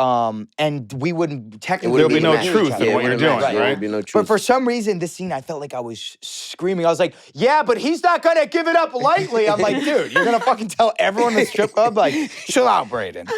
and we wouldn't technically There'll be able no to hear truth each in other. what you're doing, There right? would be no But truth. for some reason, this scene, I felt like I was screaming. I was like, yeah, but he's not going to give it up lightly. I'm like, dude, you're going to fucking tell everyone in the strip club, like, chill out, Brayden.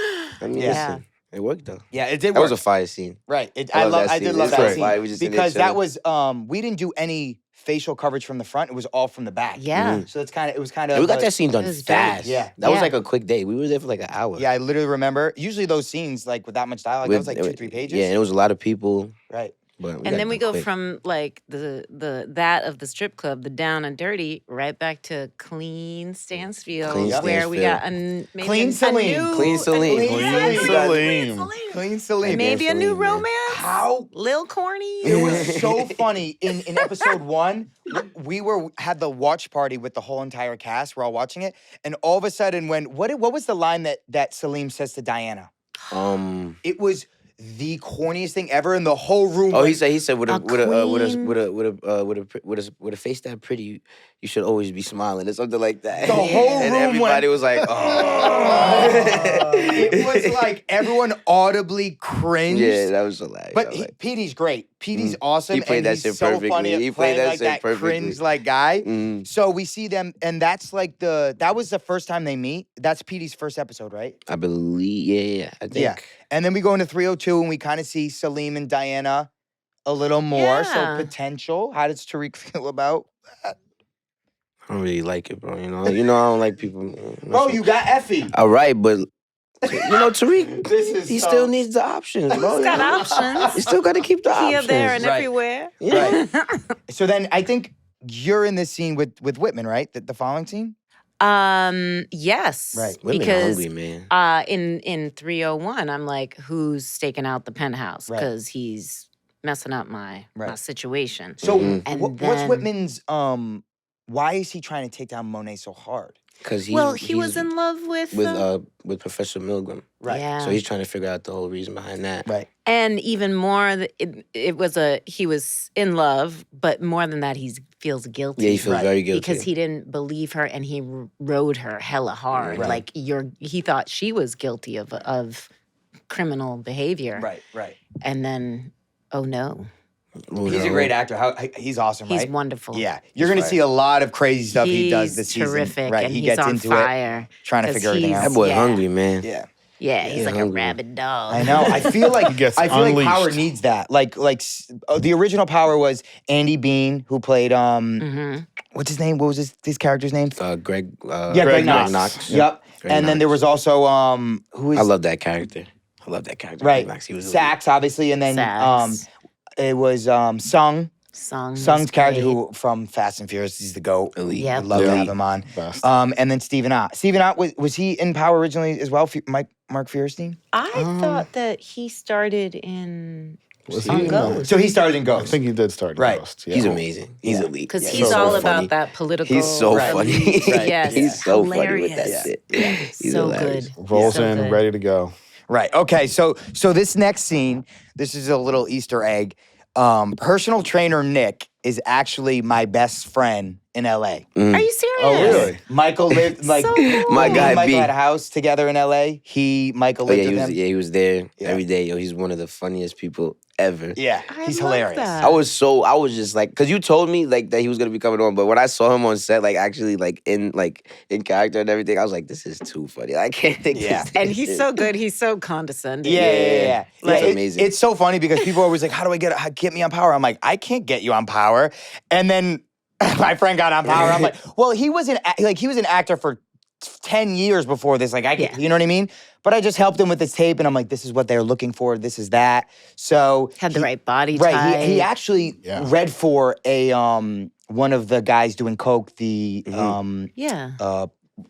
I mean, Yeah. listen, it worked though. Yeah, it did That work. was a fire scene. Right. I love that I scene. did love It's that great. scene Why we just in there because that chilling. was we didn't do any facial coverage from the front. It was all from the back. Yeah. So it's kind of it was kind of And we got that scene done It was dope. fast. Yeah. That was Yeah. like a quick day. We were there for like an hour. Yeah, I literally remember. Usually those scenes like with that much dialogue, that was like 2-3 pages. Yeah, and it was a lot of people. Right. But And then we go quick. from like that of the strip club, the down and dirty, right back to clean Stansfield, Clean where we got Stansfield. maybe Clean Celine. Clean Celine. Clean Celine. Clean Celine. Maybe a new Celine, man. romance. How Lil Corny. it was so funny in episode 1. We had the watch party with the whole entire cast. We're all watching it, and all of a sudden, what was the line that Salim says to Diana? It was the corniest thing ever, in the whole room. Oh, he said with a face that pretty, you should always be smiling or something like that. The whole and room everybody was like, oh. It was like everyone audibly cringed. Yeah, that was hilarious. But Petey's great. Petey's awesome. He played and that he's shit so perfectly. funny at He playing played that like shit that perfectly. cringe like guy. Mm. So we see them, and that's like that was the first time they meet. That's Petey's first episode, right? I believe, yeah, I think. Yeah. And then we go into 302, and we kind of see Salim and Diana a little more. So Yeah. potential. How does Tariq feel about that? I don't really like it, bro. You know, I don't like people. Bro, you got Effie. All right, but Tariq, This is he so- still needs the options, bro. He's got you know? options. He still got to keep the Here, options. there, and Right. everywhere. Yeah. So then I think you're in this scene with Whitman, right? The following scene? Yes. Right. Women Because hungry, man. in 301, I'm like, who's staking out the penthouse? Right. Because he's messing up my situation. So And what's then- Whitman's why is he trying to take down Monet so hard? Because he was in love with with Professor Milgram. Right. Yeah. So he's trying to figure out the whole reason behind that. Right. And even more, he was in love, but more than that, he feels guilty. Yeah, he feels very guilty. Because he didn't believe her and he rode her hella hard. Right. Like he thought she was guilty of criminal behavior. Right. And then, oh no, He's a great actor. He's awesome, he's right? wonderful. Yeah. You're going to see a lot of crazy stuff he does He's this season. terrific, Right. and He he's gets on into fire. it, trying to 'cause figure everything he's- out. That boy Yeah. hungry, man. Yeah. Yeah, he's like a hungry. rabid dog. I know. I feel like gets I feel like Power unleashed. needs that. Like the original Power was Andy Bean, who played what's his name? What was his character's name? Greg. Yeah, Greg Knox. Knox. Yep. Greg And then there was Knox. also who is I love that character. Greg right Knox. He was Sax, obviously, and then Sax. it was Sung's character who from Fast and Furious. He's the GOAT. elite. Yep. I'd love to Yeah. have him on. Best. And then Stephen Ott. Stephen Ott was he in Power originally as well? Mark Fierstein. I thought that he started in Was he on in Ghost. So he started in I Ghost. think he did start in Right. Ghost. Yeah. He's amazing. He's elite. Because Yeah, he's so all funny. about that political. He's so Right. funny. Right. Yes. He's so funny with that Hilarious. shit. Yeah. He's so hilarious. good. Rolls So in, good. ready to go. Right. Okay. So this next scene, this is a little Easter egg. Personal trainer Nick is actually my best friend in LA. Are you serious? Oh, really? Michael lived like So cool. My me guy and Michael B. had a house together in LA. Michael Oh, yeah, lived he with was. him. Yeah, he was there Yeah. every day. Yo, he's one of the funniest people ever. Yeah, I he's love hilarious. that. I was just like, cause you told me like that he was gonna be coming on, but when I saw him on set, like actually like in character and everything, I was like, this is too funny. I can't think. Yeah. And he's so good. He's so condescending. Yeah. That's It- amazing. It's so funny because people are always like, how do I get me on Power? I'm like, I can't get you on Power. And then my friend got on Power. I'm like, well, he was an actor for 10 years before this. Like, you know what I mean? But I just helped him with this tape, and I'm like, this is what they're looking for. This is that. So Had the right body right. type. He actually Yeah. read for a one of the guys doing coke. The Yeah.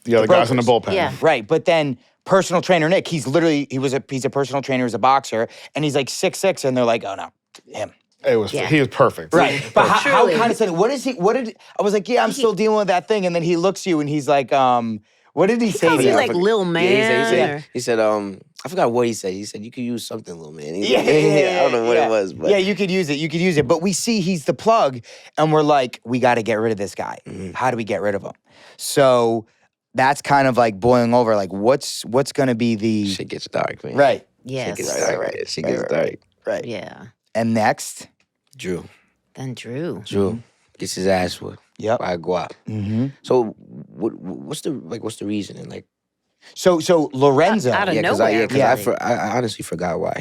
The other guys in the brokers. bullpen. Yeah. right, but then. Personal trainer Nick, he's a personal trainer, he's a boxer, and he's like 6'6", and they're like, oh no, him. Yeah. He was perfect. Right. But how Truly. condescending. I was like, yeah, I'm still dealing with that thing. And then he looks at you and he's like, what did he say? calls to you you? like Lil Man. He said, I forgot what he said. He said, you could use something, little man. Yeah, I don't know what yeah. it was, but Yeah, you could use it. But we see he's the plug, and we're like, we got to get rid of this guy. How do we get rid of him? So that's kind of like boiling over. Like, what's going to be the shit gets dark, man. right, Yes. Shit gets dark. Shit gets dark. right? Yeah. And next, Drew Then Drew. gets his ass whooped yep. by Guap. Mm-hmm. So what's the reason? And like, So Lorenzo, Out of because nowhere, I honestly forgot why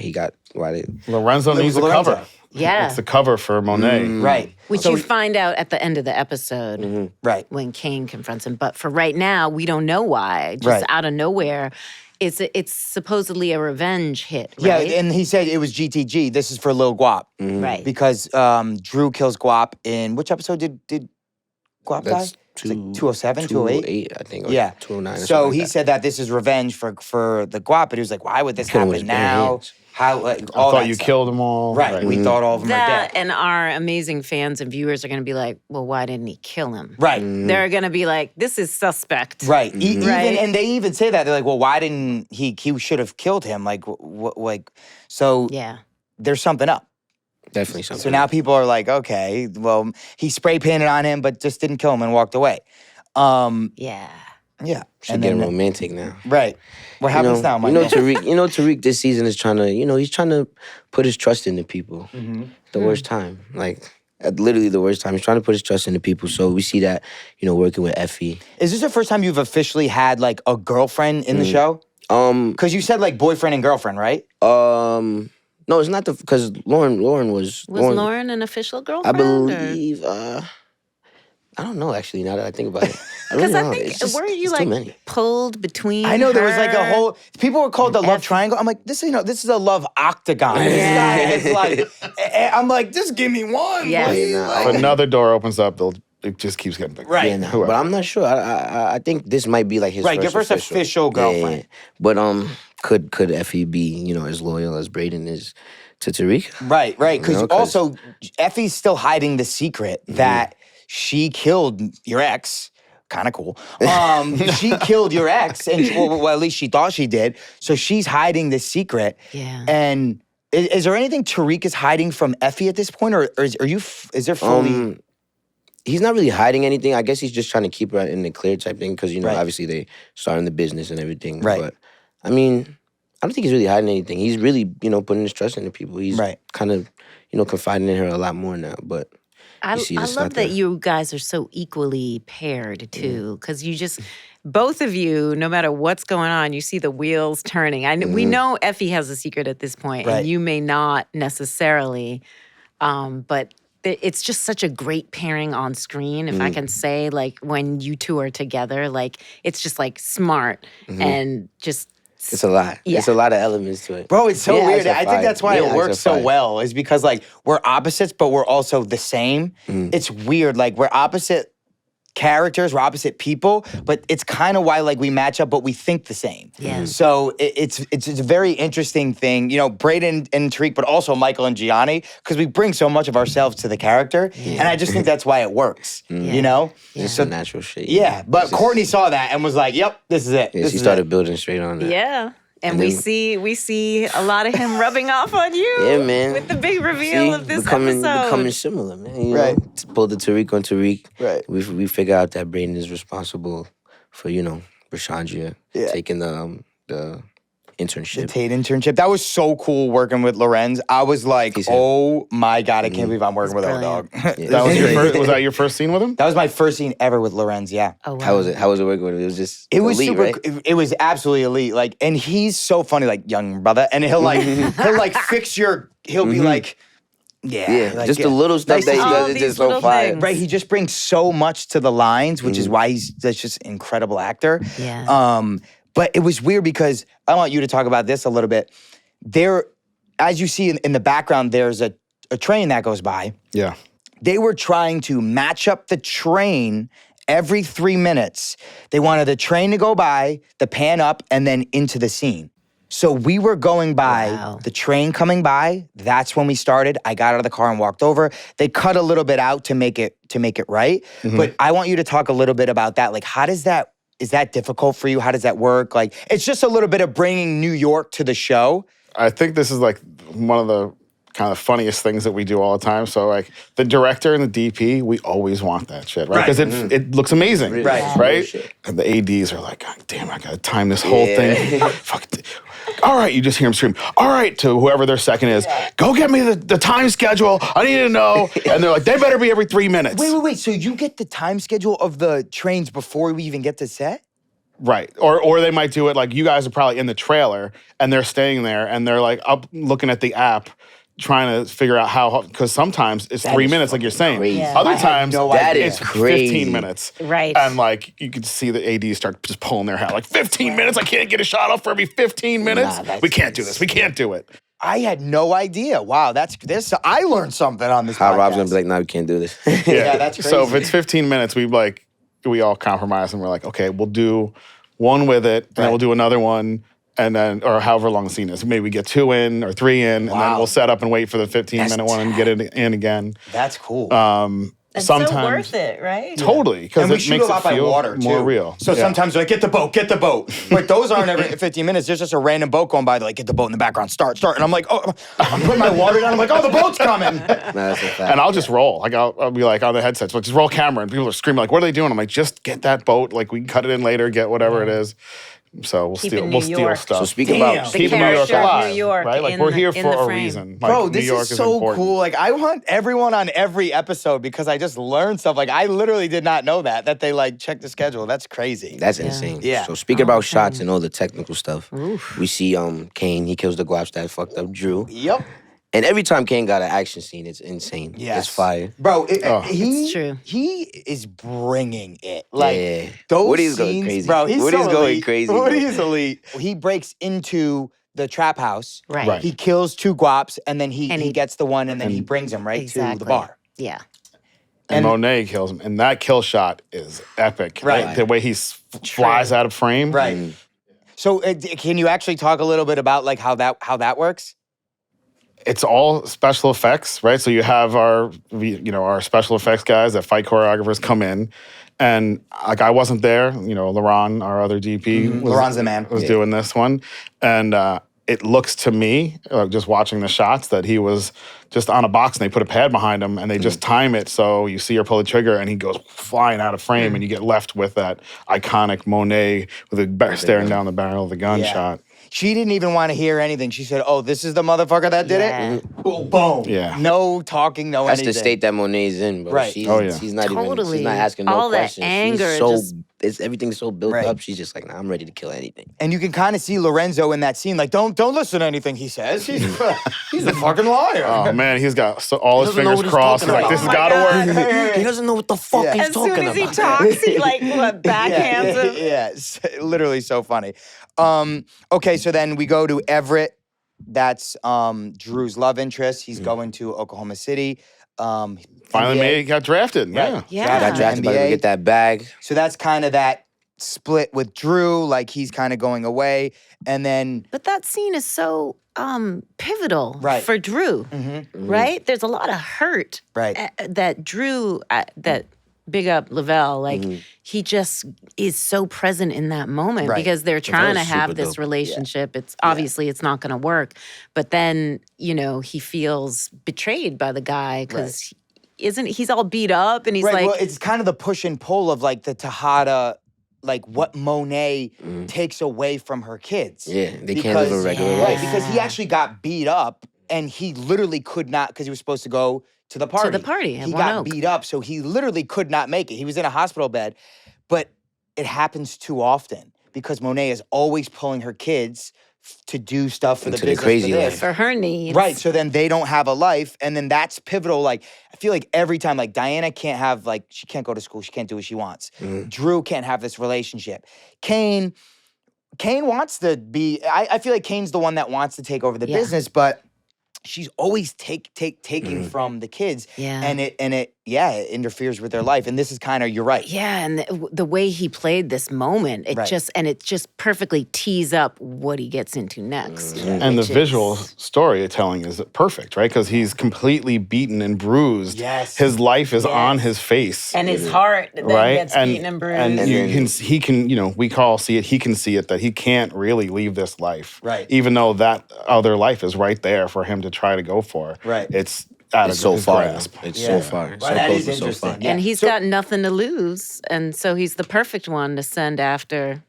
they. Lorenzo needs a Lorenzo. cover. Yeah. It's the cover for Monet. right? Which So you find out at the end of the episode right. when Kane confronts him. But for right now, we don't know why. Just Right. out of nowhere, it's supposedly a revenge hit, Yeah, right? and he said it was GTG. This is for Lil Guap. Right. Because Drew kills Guap in which episode did Guap die? That's It's like 207, 208? I think. Or Yeah. 209. or So something he like that. said that this is revenge for the Guap, but he was like, why would this Kill him with happen his bare now? hands. How like I all thought that you stuff. killed them all. Right. We thought all of them are That dead. and our amazing fans and viewers are going to be like, well, why didn't he kill him? Right. They're going to be like, this is suspect. Right. Right. Even and they even say that they're like, well, why didn't he should have killed him? Like like so Yeah. there's something up. Definitely something. So now people are like, okay, well, he spray painted on him, but just didn't kill him and walked away. Yeah. Yeah. She's getting romantic now. Right. What happens now, Mike? Tariq this season is trying to, he's trying to put his trust into people. The worst time. Like, literally the worst time. He's trying to put his trust into people. So we see that, working with Effie. Is this the first time you've officially had like a girlfriend in the show? Because you said like boyfriend and girlfriend, right? No, it's not because Lauren was. Was Lauren an official I girlfriend? believe, I don't know actually, now that I think about it. Because really I don't. think, It's just- weren't you it's too like many. pulled between I know there was like a her? whole. People were called the love triangle. I'm like, this is a love octagon. Yeah. It's like, I'm like, just give me one. Yes. please. Yeah, Like- If another door opens up, it just keeps getting bigger. Right. Yeah, no, but I'm not sure. I think this might be like his Right, first your first official girlfriend. Yeah. But could Effie be as loyal as Brayden is to Tariq? Right. Because 'cause- also, Effie's still hiding the secret that she killed your ex. Kind of cool. She killed your ex, and well, at least she thought she did. So she's hiding this secret. Yeah. And is there anything Tariq is hiding from Effie at this point, or is there fully? He's not really hiding anything. I guess he's just trying to keep her in the clear type thing because Right. obviously they starting the business and everything. Right. But I mean, I don't think he's really hiding anything. He's really putting his trust into people. He's Right. kind of confiding in her a lot more now. But I you see, love it's not that there. you guys are so equally paired too, because you just both of you, no matter what's going on, you see the wheels turning. We know Effie has a secret at this point, Right. and you may not necessarily, but it's just such a great pairing on screen. If I can say, like when you two are together, like it's just like smart and just. It's a lot. Yeah. It's a lot of elements to it. Bro, it's so Yeah, weird. it's a I think five. that's why Yeah, it it's works a so five. well. Is because like we're opposites, but we're also the same. It's weird. Like we're opposite characters, we're opposite people, but it's kind of why like we match up, but we think the same. Yeah. So it's a very interesting thing. Brayden and Tariq, but also Michael and Gianni, because we bring so much of ourselves to the character, and I just think that's why it works. You know. Just some natural shit. Yeah, but It's just- Courtney saw that and was like, "Yep, this is it." Yeah, This she is started it. building straight on that. Yeah. And And we then- see a lot of him rubbing off on you. Yeah, man. With the big reveal of this episode. Becoming similar, man. You Right. know, to pull the Tariq on Tariq. Right. We figure out that Brayden is responsible for Rashandria taking the internship. Tate internship. That was so cool working with Lorenzo. I was like, He's oh my God, I can't believe I'm working with old brilliant. dog. Yeah. That was your first. Was that your first scene with him? That was my first scene ever with Lorenzo, yeah. Oh, wow. How was it? How was it working with him? It was just It was elite, super. right? It was absolutely elite. Like, and he's so funny, like young brother, and he'll fix your. He'll be like, Yeah, like, just the little stuff Nice that to he see you. does All is these just so little fire. things. Right, he just brings so much to the lines, which is why he's just an incredible actor. Yeah. But it was weird because I want you to talk about this a little bit. There, as you see in the background, there's a train that goes by. Yeah. They were trying to match up the train every 3 minutes. They wanted the train to go by, the pan up, and then into the scene. So we were going by, Wow. the train coming by, that's when we started. I got out of the car and walked over. They cut a little bit out to make it right. But I want you to talk a little bit about that. Like, is that difficult for you? How does that work? Like, it's just a little bit of bringing New York to the show. I think this is like one of the kind of funniest things that we do all the time. So like the director and the DP, we always want that shit, right? Because it looks amazing, Right. Right? Shit. And the ADs are like, God damn, I gotta time this whole thing. Fuck. All right, you just hear them scream. All right, to whoever their second is, go get me the time schedule. I need to know. And they're like, they better be every 3 minutes. Wait. So you get the time schedule of the trains before we even get to set? Right. Or they might do it like you guys are probably in the trailer and they're staying there and they're like up looking at the app trying to figure out how, because sometimes it's That 3 is minutes, like you're saying. crazy. Yeah. Other I had times, no That idea. is it's crazy. 15 minutes. Right. And like, you could see the AD start just pulling their hat. Like, 15 minutes? I can't get a shot off for every 15 minutes? that's We can't do this. We can't do it. I had no idea. Wow, this. I learned something on this How podcast. Rob's gonna be like, "No, we can't do this." Yeah, that's crazy. So if it's 15 minutes, we all compromise and we're like, okay, we'll do one with it, and then we'll do another one, and then, or however long the scene is. Maybe we get 2 in or 3 in, and then Wow. we'll set up and wait for the 15-minute one and get it in again. That's cool. It's Sometimes, so worth it, right? Totally, because And we it shoot makes a lot it by feel water too. more real. So Yeah. sometimes they're like, get the boat. But those aren't every 15 minutes. There's just a random boat going by. They're like, get the boat in the background, start. And I'm like, oh, I'm putting my water down. I'm like, oh, the boat's coming. No, that's a fact. And I'll just roll. Like I'll be like on the headsets, like just roll camera, and people are screaming like, "What are they doing?" I'm like, "Just get that boat. Like we can cut it in later, get whatever it is." So we'll Keeping steal New York. stuff. So speaking Damn. about The keeping New York character of alive, New York right? Like in we're the- here in for the a frame. reason. Like, Bro, New this York is so important. cool. Like, I want everyone on every episode because I just learned stuff. Like, I literally did not know that they like check the schedule. That's crazy. That's insane. Yeah. So speaking about shots and all the technical stuff, we see Kane. He kills the guaps that fucked up Drew. Yep. And every time Kane got an action scene, it's insane. Yes. It's fire. Bro, It's true. He is bringing it. Like, Yeah. those Woody's scenes, going crazy. bro, he's Woody's so going elite. crazy, bro. Woody's elite. He breaks into the trap house. Right. Right. He kills 2 guaps, and then he And he- gets the one, and then he brings him right to the bar. Yeah. And Monet kills him, and that kill shot is epic. Right. The way he flies out of frame. Right. So, can you actually talk a little bit about like how that works? It's all special effects, right? So you have our special effects guys, that fight choreographers come in, and like I wasn't there. Laron, our other DP, Laron's the man. was doing this one, and it looks to me, just watching the shots, that he was just on a box and they put a pad behind him and they just time it so you see her pull the trigger and he goes flying out of frame and you get left with that iconic Monet with a staring down the barrel of the gun Yeah. shot. She didn't even want to hear anything. She said, "Oh, this is the motherfucker that did Yeah. it." Boom. Yeah. No talking, no That's anything. the state that Monet's in, bro. Right. She's, Oh, yeah. she's not even. Totally. She's not asking no All that questions. anger She's so. just- Everything's so built Right. up. She's just like, nah, I'm ready to kill anything. And you can kind of see Lorenzo in that scene. Like, don't listen to anything he says. He's a fucking liar. Oh man, he's got all his doesn't know fingers what he's crossed. He's talking like, about. this has Oh my got to God. work. He doesn't know what the fuck Yeah. he's As talking soon as he about. talks, he like backhands him. Yeah, it's literally so funny. Okay, so then we go to Everett. That's Drew's love interest. He's going to Oklahoma City. Finally NBA. made it, got drafted. Yeah. Yeah. Got drafted, about to NBA. get that bag. So that's kind of that split with Drew. Like he's kind of going away, and then But that scene is so pivotal Right. for Drew, right? There's a lot of hurt Right. that Drew, that big up Lavelle, like he just is so present in that moment Right. because they're trying to Lavelle's have super this dope. relationship. It's obviously it's not going to work, but then he feels betrayed by the guy because he's all beat up and he's right. like, Well, it's kind of the push and pull of like the Tejada, like what Monet takes away from her kids. Yeah, they can't live a regular Right, life. because he actually got beat up and he literally could not, because he was supposed to go to the party. the party at He One got Oak. beat up, so he literally could not make it. He was in a hospital bed, but it happens too often because Monet is always pulling her kids to do stuff for Into the the business. crazy for this. life. for her needs. Right, so then they don't have a life, and then that's pivotal. Like, I feel like every time, like, Diana can't have, like, she can't go to school, she can't do what she wants. Drew can't have this relationship. Kane wants to be, I feel like Kane's the one that wants to take over the Yeah. business, but she's always taking from the kids, Yeah. and it interferes with their life. And this is kind of, you're right. Yeah, and the way he played this moment, it Right. just perfectly tees up what he gets into next. And the which visual is- storytelling is perfect, right? Because he's completely beaten and bruised. Yes. His life is on his face. and his heart then right? gets beaten and bruised. And then- he can, we all see it, he can see it that he can't really leave this life. Right. Even though that other life is right there for him to try to go for. Right. It's out It's of so his far. grasp. It's Yeah. so far. Well, so that close, is but so interesting. far. Yeah. And he's got nothing to lose, and so he's the perfect one to send after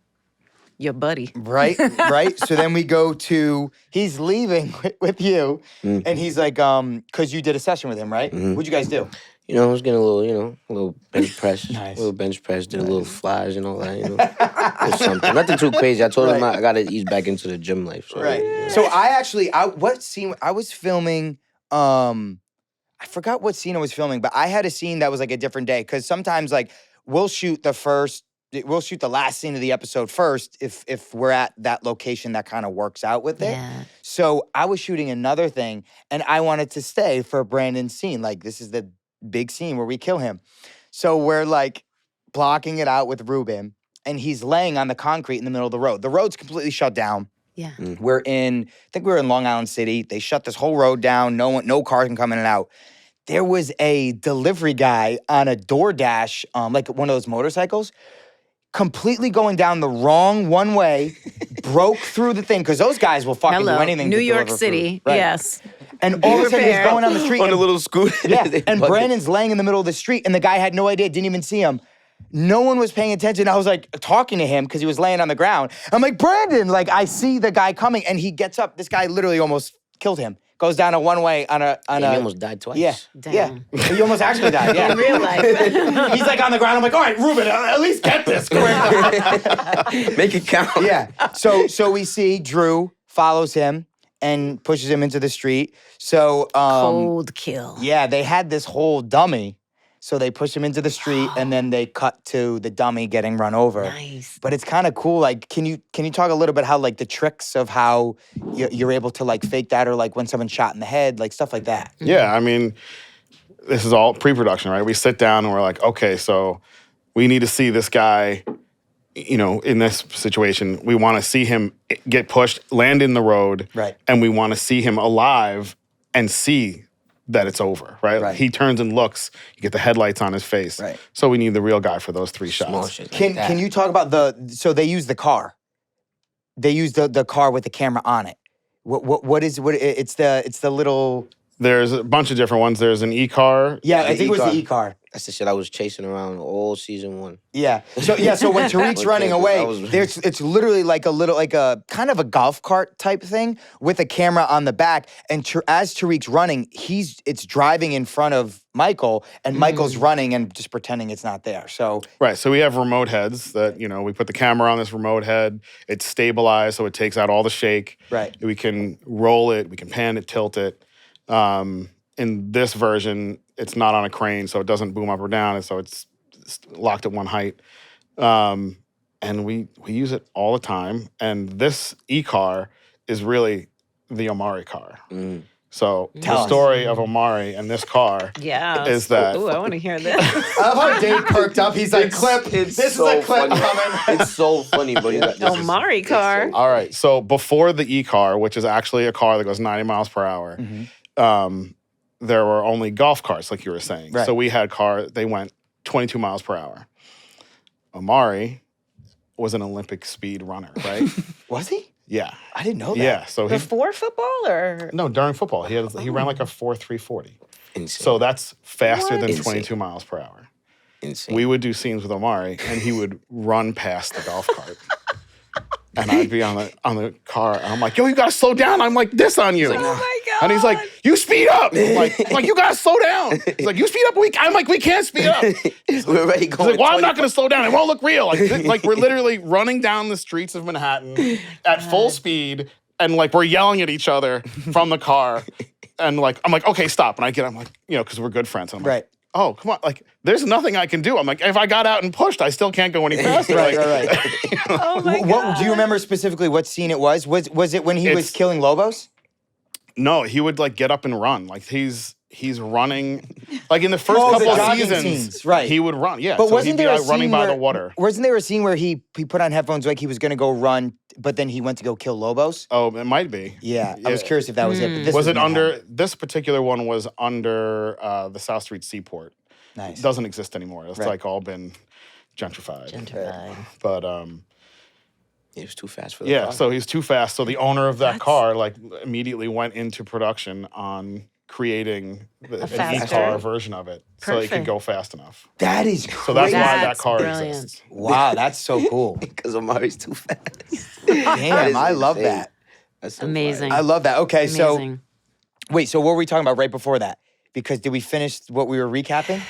your buddy. Right, right. So then we go to, he's leaving with you, and he's like, because you did a session with him, right? What'd you guys do? I was getting a little bench press. Nice. A little bench press, did a little flies and all that, Or something. Nothing too crazy. I told him I got to ease back into the gym life. So, Right. So I was filming I forgot what scene I was filming, but I had a scene that was like a different day because sometimes like we'll shoot the last scene of the episode first if we're at that location that kind of works out with it. Yeah. So I was shooting another thing and I wanted to stay for Brandon's scene. Like this is the big scene where we kill him. So we're like blocking it out with Ruben and he's laying on the concrete in the middle of the road. The road's completely shut down. Yeah. I think we're in Long Island City. They shut this whole road down. No cars can come in and out. There was a delivery guy on a DoorDash, like one of those motorcycles, completely going down the wrong one way, broke through the thing, because those guys will fucking do anything New to York deliver City. food. Right. Yes. And all of a sudden he's going down the street. On a little scooter. Yeah, and Brandon's laying in the middle of the street, and the guy had no idea, didn't even see him. No one was paying attention. I was like talking to him because he was laying on the ground. I'm like, Brandon, like I see the guy coming, and he gets up. This guy literally almost killed him. Goes down a one way on a. He almost died twice. Yeah, Damn. yeah. He almost actually died. Yeah, In real life. He's like on the ground. I'm like, all right, Ruben, at least get this. Make it count. Yeah. So we see Drew follows him and pushes him into the street. So Cold kill. yeah, they had this whole dummy. So they push him into the street and then they cut to the dummy getting run over. Nice. But it's kind of cool. Like, can you talk a little bit how like the tricks of how you're able to like fake that, or like when someone's shot in the head, like stuff like that? Yeah, I mean, this is all pre-production, right? We sit down and we're like, okay, so we need to see this guy, you know, in this situation. We want to see him get pushed, land in the road, Right. and we want to see him alive and see that it's over, right? Right. He turns and looks, you get the headlights on his face. Right. So we need the real guy for those 3 Small shots. shit like that. Can you talk about so they use the car. They use the car with the camera on it. It's the little. There's a bunch of different ones. There's an e-car. Yeah, I The think it was the e-car. e-car. That's the shit I was chasing around all season 1. Yeah. So when Tariq's What running Kansas? away, I was- it's literally like a kind of a golf cart type thing with a camera on the back. And as Tariq's running, it's driving in front of Michael, and Michael's running and just pretending it's not there. So Right, so we have remote heads that, you know, we put the camera on this remote head. It's stabilized, so it takes out all the shake. Right. We can roll it, we can pan it, tilt it. In this version, it's not on a crane, so it doesn't boom up or down, and so it's locked at one height. And we use it all the time. And this e-car is really the Omari car. So Tell the us. story of Omari and this car Yeah. is that Ooh, I want to hear this. I love how Dave perked up. He's like, "Clip. This is a clip funny. coming." It's so funny, but Omari car. all right. So before the e-car, which is actually a car that goes 90 miles per hour, there were only golf carts, like you were saying. Right. So we had they went 22 miles per hour. Omari was an Olympic speed runner, right? Was he? Yeah. I didn't know that. Yeah. So he Before football or? no, during football, he ran like a 4.340. Insane. So that's faster What? than Insane. 22 miles per hour. Insane. We would do scenes with Omari, and he would run past the golf cart. And I'd be on the car, and I'm like, yo, you gotta slow down. I'm like this on you. Oh my God. And he's like, you speed up. I'm like, you gotta slow down. He's like, you speed up. I'm like, we can't speed up. He's We're already going. like, well, I'm not gonna slow down. It won't look real. Like we're literally running down the streets of Manhattan at full speed, and like we're yelling at each other from the car. And like, I'm like, okay, stop. And I'm like, you know, because we're good friends. And I'm like, Right. oh, come on. Like, there's nothing I can do. I'm like, if I got out and pushed, I still can't go any faster. Right, Like, right. Oh my God. What do you remember specifically? What scene it was? Was it when he was It's- killing Lobos? No, he would like get up and run. Like he's running. Like in the first Oh, the couple of jogging seasons, scenes, right. he would run. Yeah, But so wasn't he'd be there a out running scene by where, the water. Wasn't there a scene where he put on headphones like he was going to go run, but then he went to go kill Lobos? Oh, it might be. Yeah, I was curious if that was it. But this Was it Manhattan. under this particular one? Was under the South Street Seaport. Nice. It doesn't exist anymore. It's Right. like all been gentrified. But It was too fast for the yeah, car. so he's too fast. So the owner of that car like immediately went into production on creating an faster- e-car version of it, so it could Perfect. go fast enough. That is So crazy. that's why that That's car brilliant. exists. Wow, that's so cool. Because Omari's too fast. Damn, I love insane. that. That's so Amazing. I love that. Okay, Amazing. so wait, so what were we talking about right before that? Because did we finish what we were recapping?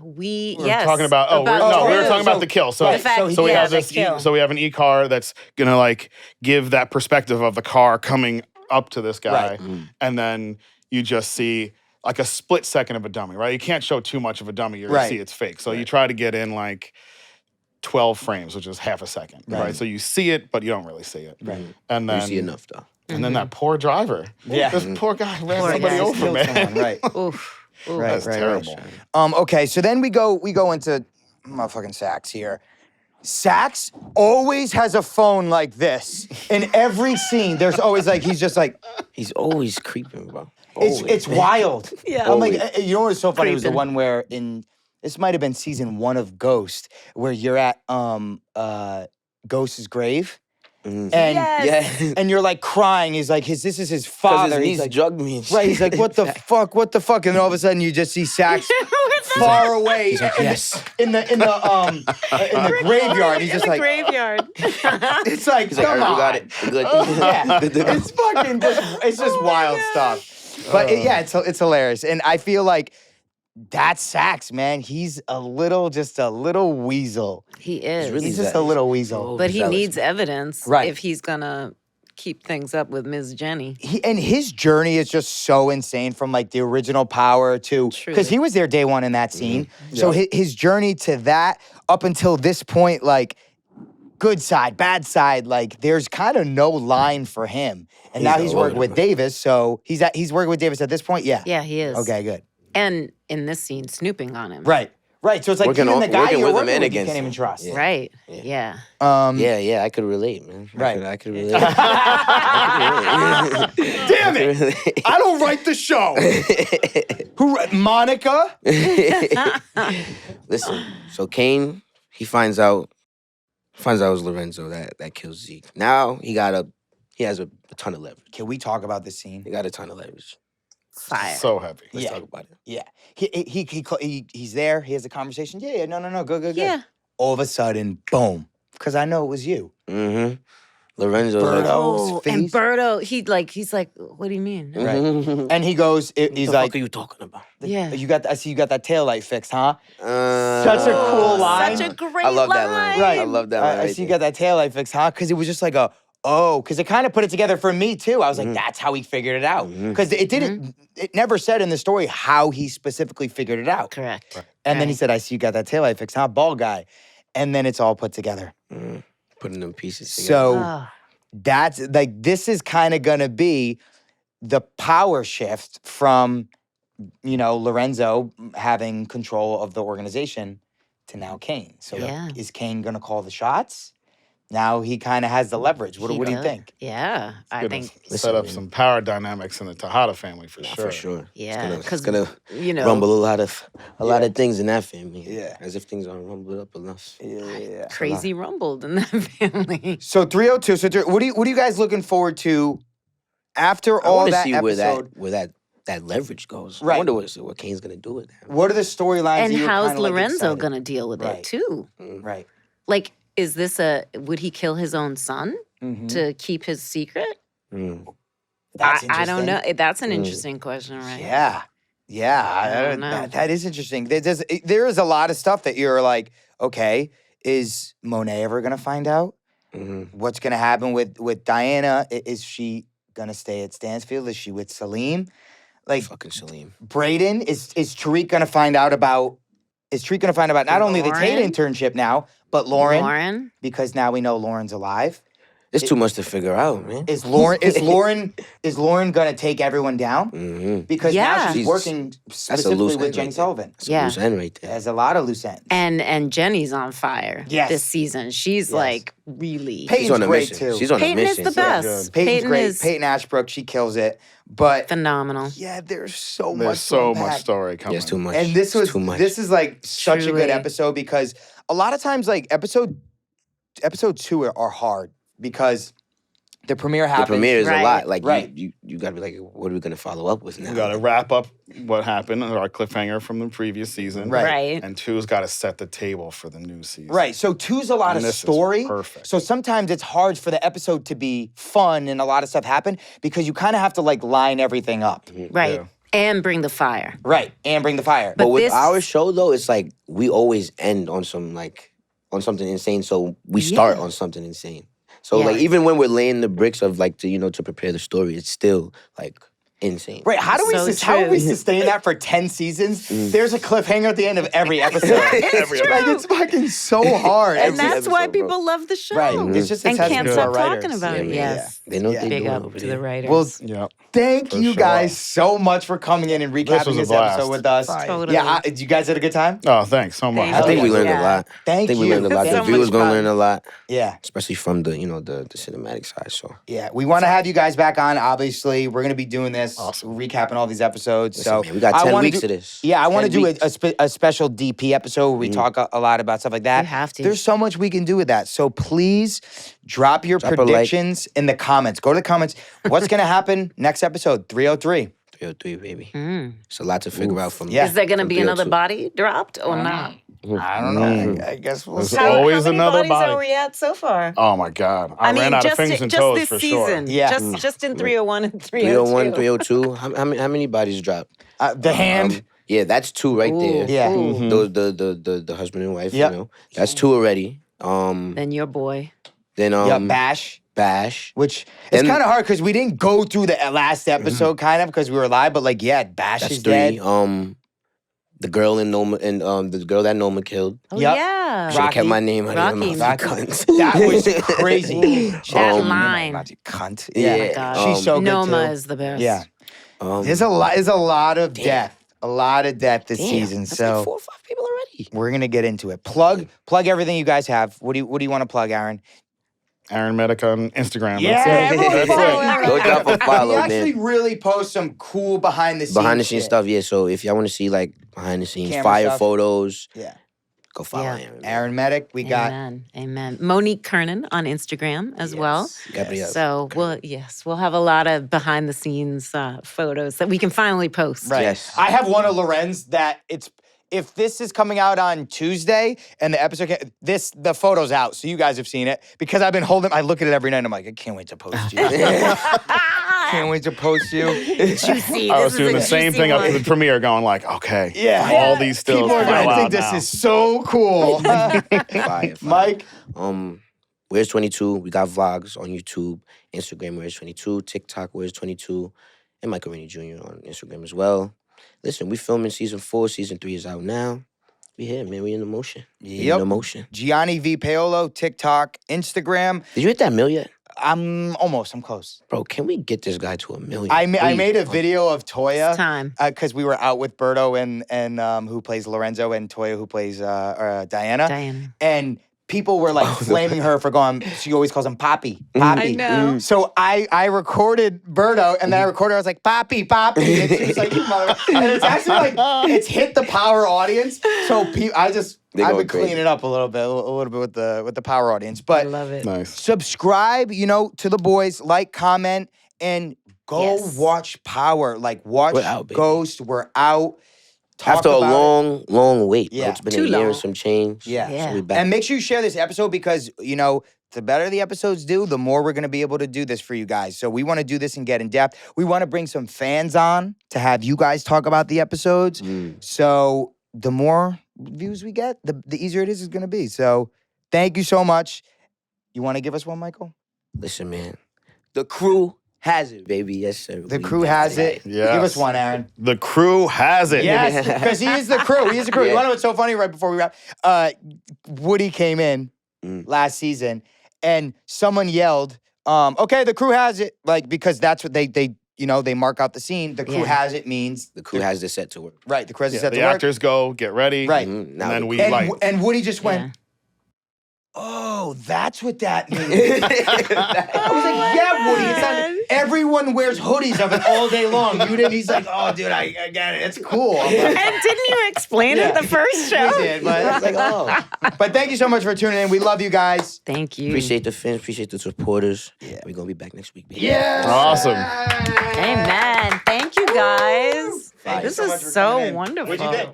We We were talking about we were Drew. talking about the kill. So Right, The fact- so we yeah, have the this kill. so we have an e-car that's gonna like give that perspective of the car coming up to this guy, Right. and then you just see like a split second of a dummy, right? You can't show too much of a dummy, you're Right. gonna see it's fake. So you try to get in like 12 frames, which is half a second, right? So you see it, but you don't really see it. Right. And then You see enough though. And then that poor driver. Yeah. This poor guy ran Poor somebody guy. over, Killed man. someone, right. Oof. Oof. Right, That's right, terrible. Okay, so then we go into motherfucking Sax here. Sax always has a phone like this. In every scene, there's always like, he's just like, He's always creeping, bro. it's wild. Yeah. I'm like, you know what was so funny? It was the Creeping. one where this might have been season 1 of Ghost, where you're at Ghost's grave. And Yes. Yeah. and you're like crying. He's like, this is his Because father. his He's niece like, drugged me and shit. right, he's like, what the fuck? And then all of a sudden you just see Sax far away yes. in the graveyard. He's just in the like, graveyard. it's like, He's like, come all right, on. we got it. We're good. Yeah, Good to go. it's fucking it's just wild stuff. But it's hilarious. And I feel like that's Sax, man. He's just a little weasel. He is. really He's that- just a little weasel. But he zealous, needs evidence Right. if he's gonna keep things up with Ms. Jenny. And his journey is just so insane from like the original Power to because Truly. he was there day 1 in that scene. So his journey to that up until this point, like good side, bad side, like there's kind of no line for him. And now he's all working over with the Davis. So he's working with Davis at this point. Yeah. Yeah, he is. Okay, good. And in this scene, snooping on him. Right. So it's like Working even on- the guy working you're with him working and with, you against can't him. even trust. Yeah. Right. Yeah. Yeah, I could relate, man. Right. I could relate. Damn it! I don't write the show. Monica? Listen, so Kane, he finds out it was Lorenzo that kills Zeke. Now he has a ton of leverage. Can we talk about this scene? He got a ton of leverage. Fire. So heavy. Let's Yeah. talk about it. Yeah. He's there. He has a conversation. Yeah, no, go. Yeah. All of a sudden, boom. Because I know it was you. Mm-hmm. Lorenzo's Birdo. like, Oh, and face. Berto, he's like, what do you mean? Right. Mhm. And he goes, he's What the like, fuck are you talking about? Yeah. I see you got that tail light fixed, huh? Such a cool line. Such a great I love that line. Right. I love that line. I right see you there. got that tail light fixed, huh? Because it was just like because it kind of put it together for me too. I was like, that's how he figured it out. Because it didn't, it never said in the story how he specifically figured it out. Correct. And then he Right. said, I see you got that tail light fixed, huh? Bald guy. And then it's all put together. Putting them pieces together. So Ah. that's like, this is kind of going to be the power shift from, Lorenzo having control of the organization to now Kane. So Yeah. is Kane going to call the shots? Now he kind of has the leverage. What do you does. think? Yeah. I Gonna think, set up some power dynamics in the Tejada family for sure. For sure. yeah. It's Because, gonna you know, rumble a lot of things in that family. Yeah. As if things aren't rumbled up enough. Yeah. crazy rumbled in that family. So 302. So what are you guys looking forward to after I all want to that see episode? where that leverage goes. Right. I wonder what Kane's gonna do with that. What are the storylines? And that you're how's kinda, like, Lorenzo excited? going to deal with Right. it, too? Right. Like, is this would he kill his own son Mhm. to keep his secret? Mm. That's I don't know. interesting. That's an interesting question, right? Yeah. I don't know. That is interesting. There is a lot of stuff that you're like, okay, is Monet ever gonna find out? Mm-hmm. What's gonna happen with Diana? Is she gonna stay at Stansfield? Is she with Salim? Like Fucking Salim. Brayden, is Tariq gonna find out about? Is Tariq gonna find out about not only the Tate Lauren? internship now, but Lauren? Lauren? Because now we know Lauren's alive. It's too much to figure out, man. Is Lauren gonna take everyone down? Mm-hmm. Because now Yeah. she's Jesus. working specifically loose with end Jenny right there. Sullivan. That's a Yeah. loose end right there. There's a lot of loose ends. And Jenny's on fire Yes. this season. She's like really. Peyton's She's on a great mission. too. She's on a Peyton is mission. the best. Peyton's Peyton great. is Peyton Ashbrook, she kills it. But phenomenal. yeah, there's so much. There's to so unpack. much story coming. Yeah, it's too much. And this It's was too much. this is like such a Truly. good episode because a lot of times like episode 2 are hard because the premiere the happens. premiere is Right. a lot. Like Right. you gotta be like, what are we gonna follow up with now? We got to wrap up what happened, our cliffhanger from the previous season. Right. Right. And 2's got to set the table for the new season. Right. So 2's a lot And of this is story. perfect. So sometimes it's hard for the episode to be fun and a lot of stuff happen because you kind of have to like line everything up. Right. Yeah. And bring the fire. Right. And bring the fire. But But with this- our show though, it's like we always end on something insane. So we start Yeah. on something insane. So Yeah. like even when we're laying the bricks of like to prepare the story, it's still like insane. Right, how do we So how do we true. sustain that for 10 seasons? There's a cliffhanger at the end of every episode. It's true. Like, it's fucking so hard. And It's that's just- why episode, bro. people love the show. Right. It's just a and testament can't to stop our talking writers. about it. man. Yes. They know what they're Big doing up over to there. the writers. Well, Yep. thank For you sure. guys so much for coming in and This recapping was a this blast. episode with us. Totally. Yeah, you guys had a good time? Oh, thanks so much. Thank I think we learned Yeah. a lot. Thank I think you. we learned a lot. Thank The you. viewers gonna fun. learn a lot, Yeah. especially from the the cinematic side. So Yeah, we want to have you guys back on. Obviously, we're going to be doing this, Awesome. recapping all these episodes. listen, So man, we got I 10 wanna weeks do- of this. Yeah, I want to 10 do weeks. a special DP episode where we talk a lot about stuff like that. We have to. There's so much we can do with that. So please drop your Drop a like. predictions in the comments. Go to the comments. What's going to happen next episode? 303. 303, baby. It's a lot to figure out from. Yeah. Is there going to from be another 302. body dropped or not? I don't know. I guess we'll There's see. always how many another bodies body. are we at so far? Oh my God. I ran out of fingers and just toes this for season. sure. Yeah. Just in 301 and 302. 301, 302. How many bodies dropped? The hand. Yeah, that's two right there. Yeah. Mm-hmm. Those the husband and wife. Yep. You know, that's two already. Then your boy. Then Yeah, Bash. Bash. Which is And- kind of hard because we didn't go through the last episode, kind of, because we were live. But like, yeah, Bash That's is three. dead. The girl in Noma and the girl that Noma killed. Oh, Yep. yeah. Should have Rocky. kept my name out of Rocky. your mouth, you Rocky. cunt. That was crazy. That Um, line. Cunt. Yeah. Yeah, Oh my God. she's so good Noma too. is the best. Yeah, Um, there's a lot of death, a lot of death this damn, season. that's So like 4 or 5 people already. we're gonna get into it. Plug everything you guys have. What do you want to plug, Aaron? Aaron Medick on Instagram. Yeah, That's it. everyone That's follow it. Aaron. Go drop a follow, He man. actually really posts some cool behind the scenes Stuff, yeah. So if y'all want to see like behind the scenes, Camera fire stuff. photos, Yeah, go follow Yeah. Aaron. Aaron Medick. We got Amen. Amen. Monique Curnen on Instagram as well. Gabriela. So we'll have a lot of behind the scenes photos that we can finally post. right. Yes. I have one of Lorenz that it's. If this is coming out on Tuesday and the episode, the photo's out, so you guys have seen it. Because I've been holding, I look at it every night and I'm like, I can't wait to post you. Can't wait to post you. Juicy. I This was is doing a the same juicy thing up one. to the premiere, going like, okay, Yeah. all these stills People are fell gonna think out this now. is so cool. Fire. Mike, Where's 22? We got vlogs on YouTube, Instagram, Where's 22, TikTok, Where's 22, and Michael Rainey Jr. on Instagram as well. Listen, we filming season 4, season 3 is out now. We here, man. We in the motion. We Yep. in the motion. Gianni V. Paolo, TikTok, Instagram. Did you hit that mill yet? I'm close. Bro, can we get this guy to 1 million? I please, made a bro? video of It's Toya time. because we were out with Berto and who plays Lorenzo and Toya who plays Diana. Diana. And people were like flaming her for going, she always calls him Poppy. Poppy. know. So I recorded Berto and then I recorded, I was like, Poppy, Poppy. And she was like, you mother. And it's actually like, it's hit the Power audience. So They I've go been crazy. cleaning up a little bit with the Power audience. I But love it. Nice. subscribe, to the boys, like, comment, and go Yes. watch Power. Like, watch We're out, baby. Ghost. We're out. Talk After a about it. long wait. Bro. Yeah. It's been Too a year long. and some change. Yeah. Yeah. So we back. And make sure you share this episode because, the better the episodes do, the more we're going to be able to do this for you guys. So we want to do this and get in depth. We want to bring some fans on to have you guys talk about the episodes. So the more views we get, the easier it is going to be. So thank you so much. You want to give us one, Michael? Listen, man. The crew has it, baby. Yes, sir. The We crew back has tonight. it. Yes. Give us one, Aaron. The crew has it. Yes, because he is the crew. He is the crew. You Yeah. want to know what's so funny right before we wrap? Woody came in last season and someone yelled, okay, the crew has it. Like, because that's what they mark out the scene. The crew Yeah. has it means, The crew has this set to work. right, the crew has it Yeah, set the to work. actors go, get ready. Right. Mhm. And then we And, like. and Woody just Yeah. went, oh, that's what that means. I was like, yeah, Woody. It's not, everyone wears hoodies of it all day long. You didn't. He's like, oh, dude, I get it. It's cool. I'm like, And didn't you explain Yeah. it the first show? we did, but It's like, oh. but thank you so much for tuning in. We love you guys. Thank you. Appreciate the fans, appreciate the supporters. Yeah. We're going to be back next week, baby. Yeah. Awesome. Amen. Thank you guys. Thank you This so is much for so tuning in. wonderful. What'd you think?